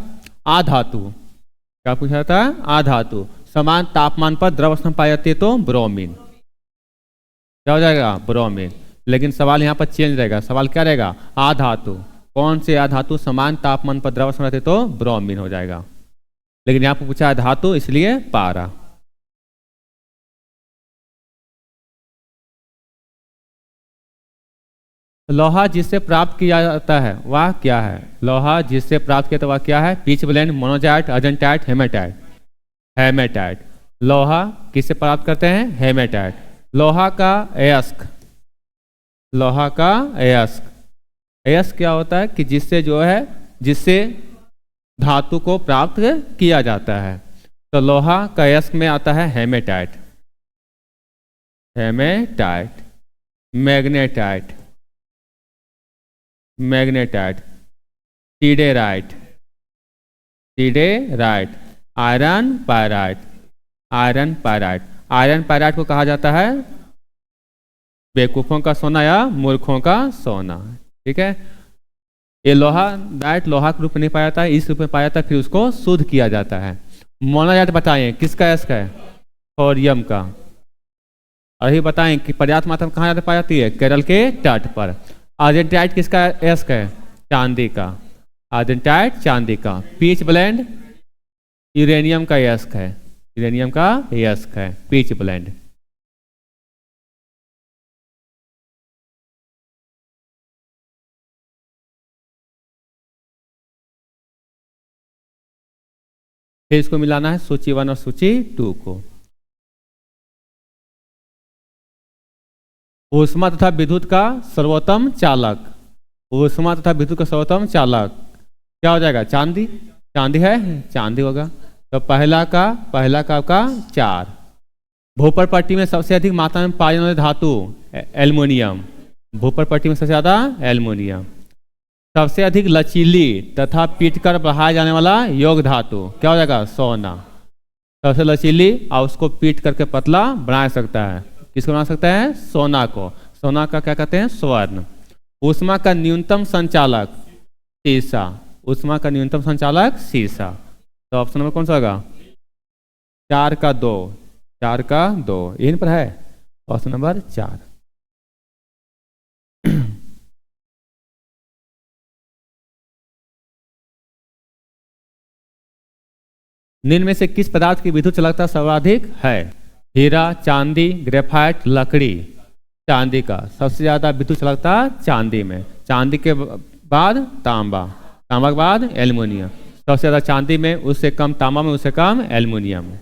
आधातु क्या पूछा जाता है? आधातु समान तापमान पर द्रव अवस्था में पाई जाती है तो ब्रोमीन। क्या हो जाएगा? ब्रोमीन। लेकिन सवाल यहाँ पर चेंज रहेगा। सवाल क्या रहेगा? आधातु कौन से आधातु समान तापमान पर द्रव अवस्था में रहते तो ब्रोमीन हो जाएगा। लेकिन यहाँ पर पूछा है धातु, इसलिए पारा। लोहा जिससे प्राप्त किया जाता है वह क्या है? लोहा जिससे प्राप्त किया जाता है वह क्या है? Pitchblende, monazite, argentite, hematite. Hematite. लोहा किससे प्राप्त करते हैं? हेमेटाइट। लोहा का अयस्क, लोहा का अयस्क, अयस्क क्या होता है कि जिससे जो है, जिससे धातु को प्राप्त किया जाता है। तो लोहा का अयस्क में आता है hematite, hematite, magnetite, magnetite, siderite, siderite, iron pyrite, iron pyrite. Iron pyrite को कहा जाता है बेवकूफों का सोना या मूर्खों का सोना। ठीक है, ये लोहा डायरेक्ट लोहा के रूप में नहीं पाया जाता है, इस रूप में पाया जाता है, फिर उसको शुद्ध किया जाता है। मोनोजाइट बताएं किसका अयस्क है? थोरियम का। अभी बताएं कि पर्याप्त मात्रा में कहाँ पाई जाती है? केरल के तट पर। अर्जेंटाइट किसका अयस्क है? चांदी का। अर्जेंटाइट चांदी का। पीच ब्लेंड यूरेनियम का अयस्क है, यूरेनियम का अयस्क है पीच ब्लेंड। फिर इसको मिलाना है सूची 1 और सूची 2 को। ऊष्मा तथा विद्युत का सर्वोत्तम चालक, ऊष्मा तथा विद्युत का सर्वोत्तम चालक क्या हो जाएगा? चांदी। चांदी है, चांदी होगा। तो पहला का आपका 4। भूपर पट्टी में सबसे अधिक मात्रा में पाई जाने वाली धातु एल्युमिनियम, भूपर पट्टी में सबसे ज्यादा एल्युमिनियम। सबसे अधिक लचीली तथा पीटकर बढ़ाया जाने वाला योग धातु क्या हो जाएगा? सोना। सबसे लचीली और उसको पीट करके पतला बना सकता है, किसको बना सकता है? सोना को। सोना का क्या कहते हैं? स्वर्ण। ऊष्मा का न्यूनतम संचालक सीसा, ऊष्मा का न्यूनतम संचालक सीसा। तो ऑप्शन नंबर कौन सा होगा? 4 का 2, 4 का 2 इन पर है ऑप्शन नंबर 4। निम्न में से किस पदार्थ की विद्युत चालकता सर्वाधिक है? हीरा, चांदी, ग्रेफाइट, लकड़ी। चांदी का सबसे ज्यादा विद्युत चालकता चांदी में। चांदी के बाद तांबा, तांबा के बाद एल्युमिनियम। सबसे ज्यादा चांदी में, उससे कम तांबा में, उससे कम एल्युमिनियम में।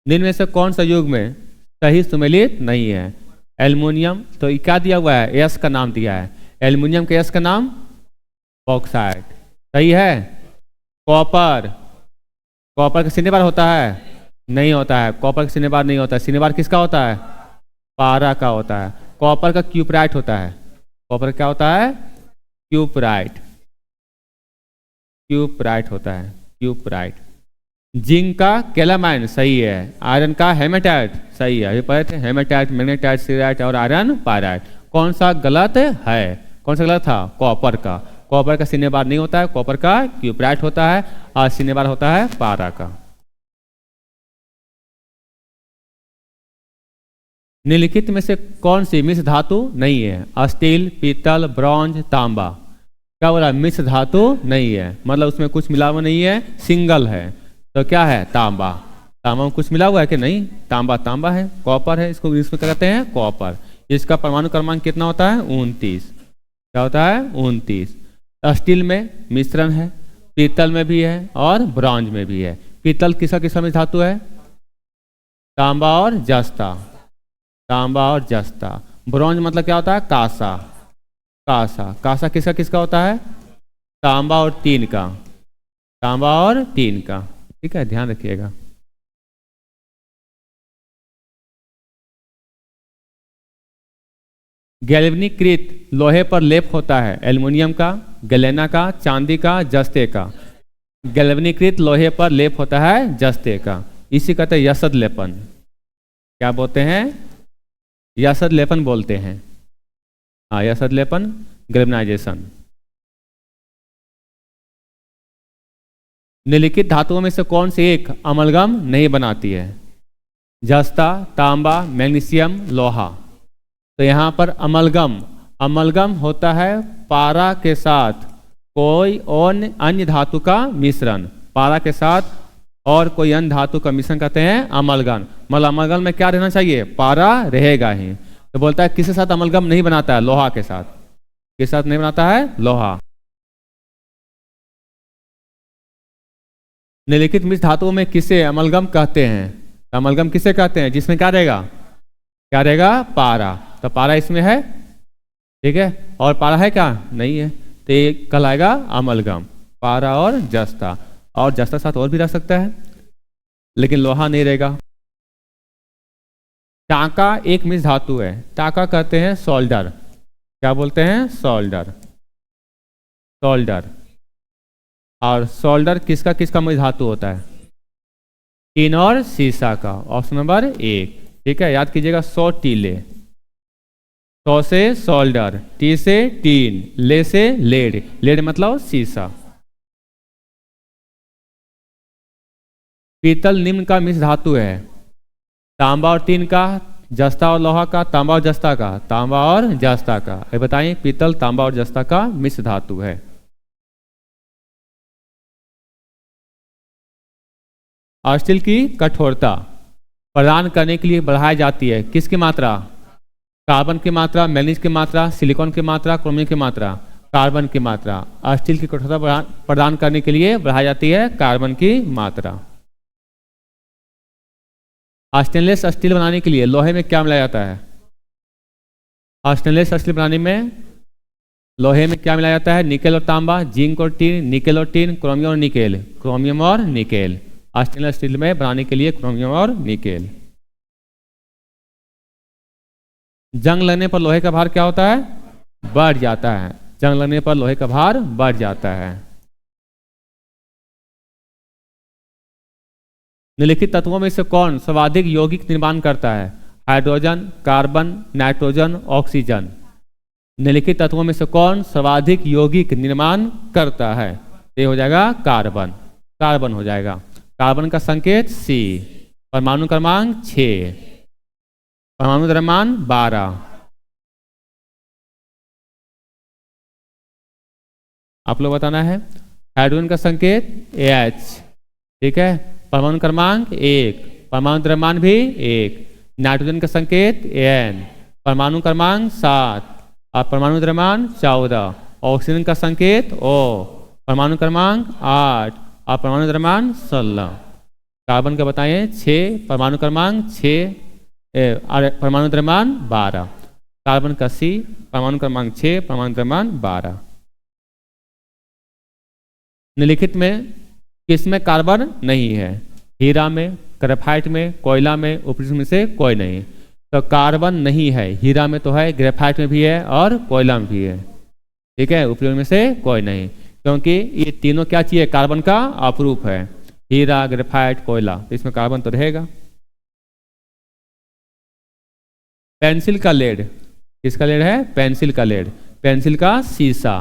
निम्न में से कौन सा युग में सही सुमेलित नहीं है? एल्युमिनियम। तो क्या दिया हुआ है? एस का नाम दिया है। एल्युमिनियम के एस का नाम बॉक्साइट। सही है। कॉपर, कॉपर का सिनेबार होता है? नहीं होता है, कॉपर का सिनेबार नहीं होता है। सिनेबार किसका होता है? पारा का होता है। कॉपर का क्यूपराइट होता है। कॉपर क्या होता है? क्यूपराइट, क्यूपराइट होता है, क्यूपराइट। जिंक का कैलामाइन सही है। आयरन का हेमेटाइट सही है। ये पढ़े थे, हेमेटाइट, मैग्नेटाइट, सीराइट और आयरन पायराइट। कौन सा गलत है? कौन सा गलत था? कॉपर का। कॉपर का सिनेबार नहीं होता है, कॉपर का क्यूपराइट होता है और सिनेबार होता है पारा का। निम्नलिखित में से कौन सी मिश्र धातु नहीं है? स्टील, पीतल, ब्रॉन्ज, तांबा। क्या बोला? मिश्र धातु नहीं है, मतलब उसमें कुछ मिला हुआ नहीं है, सिंगल है। तो क्या है? तांबा। तांबा में कुछ मिला हुआ है कि नहीं? तांबा तांबा है। कॉपर है, इसको इंग्लिश में क्या कहते हैं? कॉपर। इसका परमाणु क्रमांक कितना होता है? 29। क्या होता है? 29। स्टील में मिश्रण है, पीतल में भी है और ब्रॉन्ज में भी है। पीतल किसका किसका में धातु है? तांबा और जस्ता, तांबा और जस्ता। ब्रॉन्ज मतलब क्या होता है? कांसा, कांसा। कांसा किसका किसका होता है? तांबा और टीन का, तांबा और टीन का। ठीक है, ध्यान रखिएगा। गैल्वेनीकृत लोहे पर लेप होता है एल्युमिनियम का, गैलेना का, चांदी का, जस्ते का। गैल्वेनीकृत लोहे पर लेप होता है जस्ते का। इसी कहते हैं यसद लेपन। क्या बोलते हैं? यसद लेपन बोलते हैं। हाँ, यसद लेपन, गैल्वेनाइजेशन। निम्नलिखित धातुओं में से कौन सी एक अमलगम नहीं बनाती है? जस्ता, तांबा, मैग्नीशियम, लोहा। तो यहाँ पर अमलगम, अमलगम होता है पारा के साथ कोई अन्य धातु का मिश्रण, पारा के साथ और कोई अन्य धातु का मिश्रण कहते हैं अमलगम। मतलब अमलगम में क्या रहना चाहिए, पारा रहेगा ही। तो बोलता है किसके साथ अमलगम नहीं बनाता है, लोहा के साथ। किसके साथ नहीं बनाता है, लोहा। निम्नलिखित मिश्र धातुओं में किसे अमलगम कहते हैं, अमलगम किसे कहते हैं, जिसमें क्या रहेगा, क्या रहेगा, पारा। तो पारा इसमें है, ठीक है, और पारा है क्या, नहीं है, तो ये कहलाएगा अमलगम। पारा और जस्ता, और जस्ता साथ और भी रह सकता है, लेकिन लोहा नहीं रहेगा। टाका एक मिश्र धातु है, टाका कहते हैं सोल्डर। क्या बोलते हैं, सोल्डर, सोल्डर। और सोल्डर किसका किसका मिश्र धातु होता है, टीन और सीसा का। ऑप्शन नंबर 1, ठीक है, याद कीजिएगा। 100 टीले, 100 से सोल्डर, टी से टीन, ले से लेड, लेड मतलब सीसा। पीतल निम्न का मिश्र धातु है, तांबा और टीन का, जस्ता और लोहा का, तांबा और जस्ता का, तांबा और जस्ता का। ये बताइए, पीतल तांबा और जस्ता का मिश्र धातु है। स्टील की कठोरता प्रदान करने के लिए बढ़ाई जाती है, किसकी मात्रा, कार्बन की मात्रा, मैग्नीज की मात्रा, सिलिकॉन की मात्रा, क्रोमियम की मात्रा, कार्बन की मात्रा। स्टील की कठोरता प्रदान करने के लिए बढ़ाई जाती है कार्बन की मात्रा। स्टेनलेस स्टील बनाने के लिए लोहे में क्या मिलाया जाता है, स्टेनलेस स्टील बनाने में लोहे में क्या मिलाया जाता है, निकेल और तांबा, जिंक और टीन, निकेल और टीन, क्रोमियम और निकेल, क्रोमियम और निकेल। स्टेनलेस स्टील में बनाने के लिए क्रोमियम और निकेल। जंग लगने पर लोहे का भार क्या होता है, बढ़ जाता है। जंग लगने पर लोहे का भार बढ़ जाता है। निम्नलिखित तत्वों में से कौन सर्वाधिक यौगिक निर्माण करता है, हाइड्रोजन, कार्बन, नाइट्रोजन, ऑक्सीजन। निम्नलिखित तत्वों में से कौन सर्वाधिक यौगिक निर्माण करता है, ये हो जाएगा कार्बन, कार्बन हो जाएगा। कार्बन का संकेत C, परमाणु क्रमांक 6, परमाणु द्रव्यमान 12। आप लोग बताना है। हाइड्रोजन का संकेत H, ठीक है, परमाणु क्रमांक 1, परमाणु द्रव्यमान भी 1। नाइट्रोजन का संकेत N, परमाणु क्रमांक 7 और परमाणु द्रव्यमान 14। ऑक्सीजन का संकेत O, परमाणु क्रमांक 8 और परमाणु द्रव्यमान 16। कार्बन का बताएं 6, परमाणु क्रमांक 6 और परमाणु द्रव्यमान 12। कार्बन का C, परमाणु क्रमांक 6, परमाणु द्रव्यमान 12। निम्नलिखित में किसमें कार्बन नहीं है, हीरा में, ग्रेफाइट में, कोयला में, उपरिष्ठ में से कोई नहीं। तो कार्बन नहीं है, हीरा में तो है, ग्रेफाइट में भी है और कोयला में भी है, ठीक है, उपरिष्ठ में से कोई नहीं, क्योंकि ये तीनों क्या चाहिए, कार्बन का अपरूप है, हीरा, ग्रेफाइट, कोयला, तो इसमें कार्बन तो रहेगा। पेंसिल का लेड, किसका लेड है, पेंसिल का लेड, पेंसिल का शीशा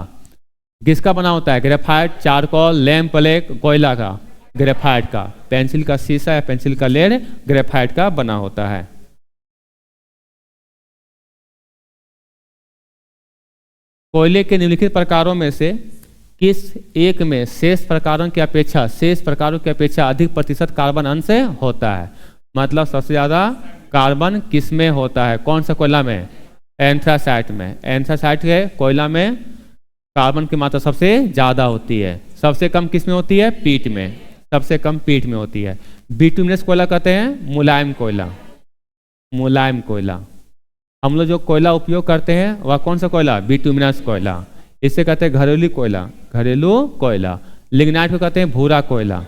किसका बना होता है, ग्रेफाइट, चारकोल, लैंप ब्लैक, कोयला का, ग्रेफाइट का। पेंसिल का शीशा या पेंसिल का लेड ग्रेफाइट का बना होता है। कोयले के निम्नलिखित प्रकारों में से किस एक में शेष प्रकारों की अपेक्षा अधिक प्रतिशत कार्बन अंश होता है। मतलब सबसे ज्यादा कार्बन किस में होता है, कौन सा कोयला में, एंथ्रासाइट में। एंथ्रासाइट के कोयला में कार्बन की मात्रा सबसे ज्यादा होती है। सबसे कम किस में होती है, पीट में, सबसे कम पीट में होती है। बिटुमिनस कोयला कहते हैं मुलायम कोयला, मुलायम कोयला। हम लोग जो कोयला उपयोग करते हैं वह कौन सा कोयला, बिटुमिनस कोयला। इसे कहते हैं घरेलू कोयला, घरेलू कोयला। लिग्नाइट को कहते हैं भूरा कोयला,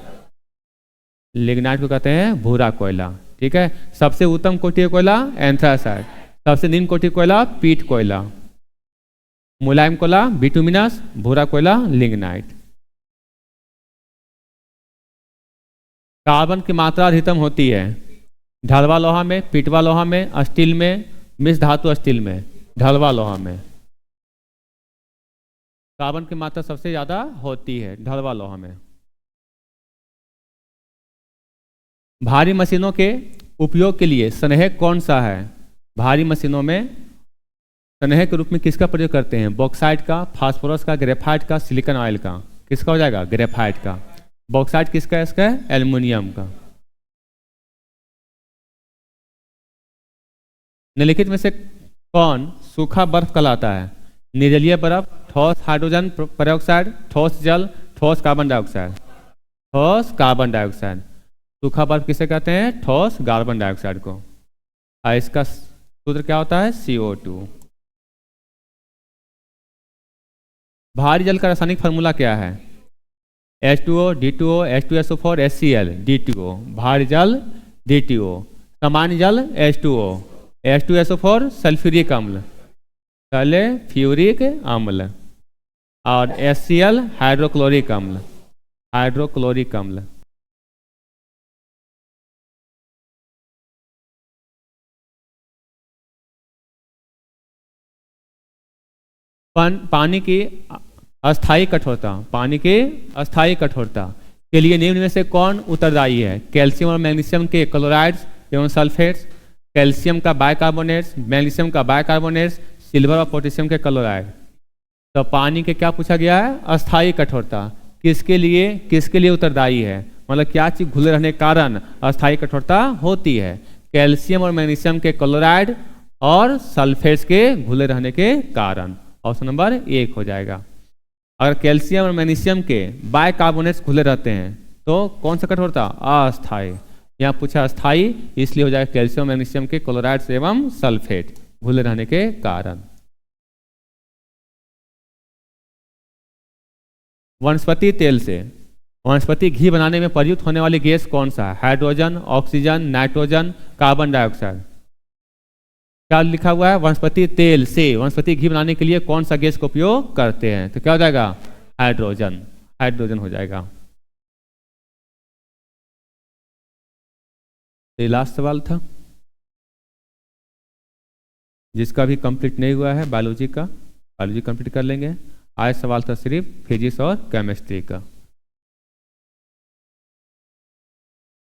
लिग्नाइट को कहते हैं भूरा कोयला, ठीक है। सबसे उत्तम कोटि कोयला एंथ्रासाइट, सबसे निम्न कोटि कोयला पीट कोयला, मुलायम कोयला बिटुमिनस, भूरा कोयला लिग्नाइट। कार्बन की मात्रा अधिकतम होती है ढलवा लोहा में, पीटवा लोहा में, स्टील में, मिश्र धातु स्टील में। ढलवा लोहा में कार्बन की मात्रा सबसे ज्यादा होती है, ढलवा लोहा में। भारी मशीनों के उपयोग के लिए सनेहक कौन सा है, भारी मशीनों में स्नेह के रूप में किसका प्रयोग करते हैं? बॉक्साइट का, फास्फोरस का, ग्रेफाइट का, सिलिकॉन ऑयल का। किसका हो जाएगा? ग्रेफाइट का। बॉक्साइट किसका है? इसका है एल्युमिनियम का। निम्नलिखित में से कौन सूखा बर्फ कहलाता है? निर्जलीय बर्फ, ठोस हाइड्रोजन पेरोक्साइड, ठोस जल, ठोस कार्बन डाइऑक्साइड। ठोस कार्बन डाइऑक्साइड। सूखा बर्फ किसे कहते हैं? ठोस कार्बन डाइऑक्साइड को। और इसका सूत्र क्या होता है? CO2। भारी जल का रासायनिक फार्मूला क्या है? H2O, D2O, H2SO4, HCl, D2O। भारी जल D2O, सामान्य जल H2O, H2SO4 सल्फ्यूरिक अम्ल, सल्फ्यूरिक अम्ल, और HCl हाइड्रोक्लोरिक अम्ल, हाइड्रोक्लोरिक अम्ल। पानी की अस्थायी कठोरता, पानी की अस्थायी कठोरता के लिए निम्न में से कौन उत्तरदायी है? कैल्शियम और मैग्नीशियम के क्लोराइड्स एवं सल्फेट्स, कैल्शियम का बाइकार्बोनेट्स, मैग्नीशियम का बाइकार्बोनेट्स, सिल्वर और पोटेशियम के क्लोराइड। तो पानी के क्या पूछा गया है? अस्थायी कठोरता किसके लिए उत्तरदायी है? मतलब क्या चीज घुले रहने के कारण अस्थायी कठोरता होती है? कैल्शियम और मैग्नीशियम के क्लोराइड और सल्फेट्स के घुले रहने के कारण। ऑप्शन नंबर 1 हो जाएगा। अगर कैल्शियम और मैग्नीशियम के बाइकार्बोनेट्स घुले रहते हैं तो कौन सा कठोरता? अस्थायी। यहाँ पूछा अस्थायी, इसलिए हो जाएगा कैल्शियम मैग्नीशियम के क्लोराइड्स एवं सल्फेट घुले रहने के कारण। वनस्पति तेल से वनस्पति घी बनाने में प्रयुक्त होने वाली गैस कौन सा है? Hydrogen, oxygen, nitrogen, carbon dioxide. क्या लिखा हुआ है? वनस्पति तेल से वनस्पति घी बनाने के लिए कौन सा गैस का उपयोग करते हैं? तो क्या हो जाएगा? हाइड्रोजन। हाइड्रोजन हो जाएगा। ये लास्ट सवाल था, जिसका भी कंप्लीट नहीं हुआ है बायोलॉजी का, बायोलॉजी कंप्लीट कर लेंगे। आज सवाल था सिर्फ फिजिक्स और केमिस्ट्री का।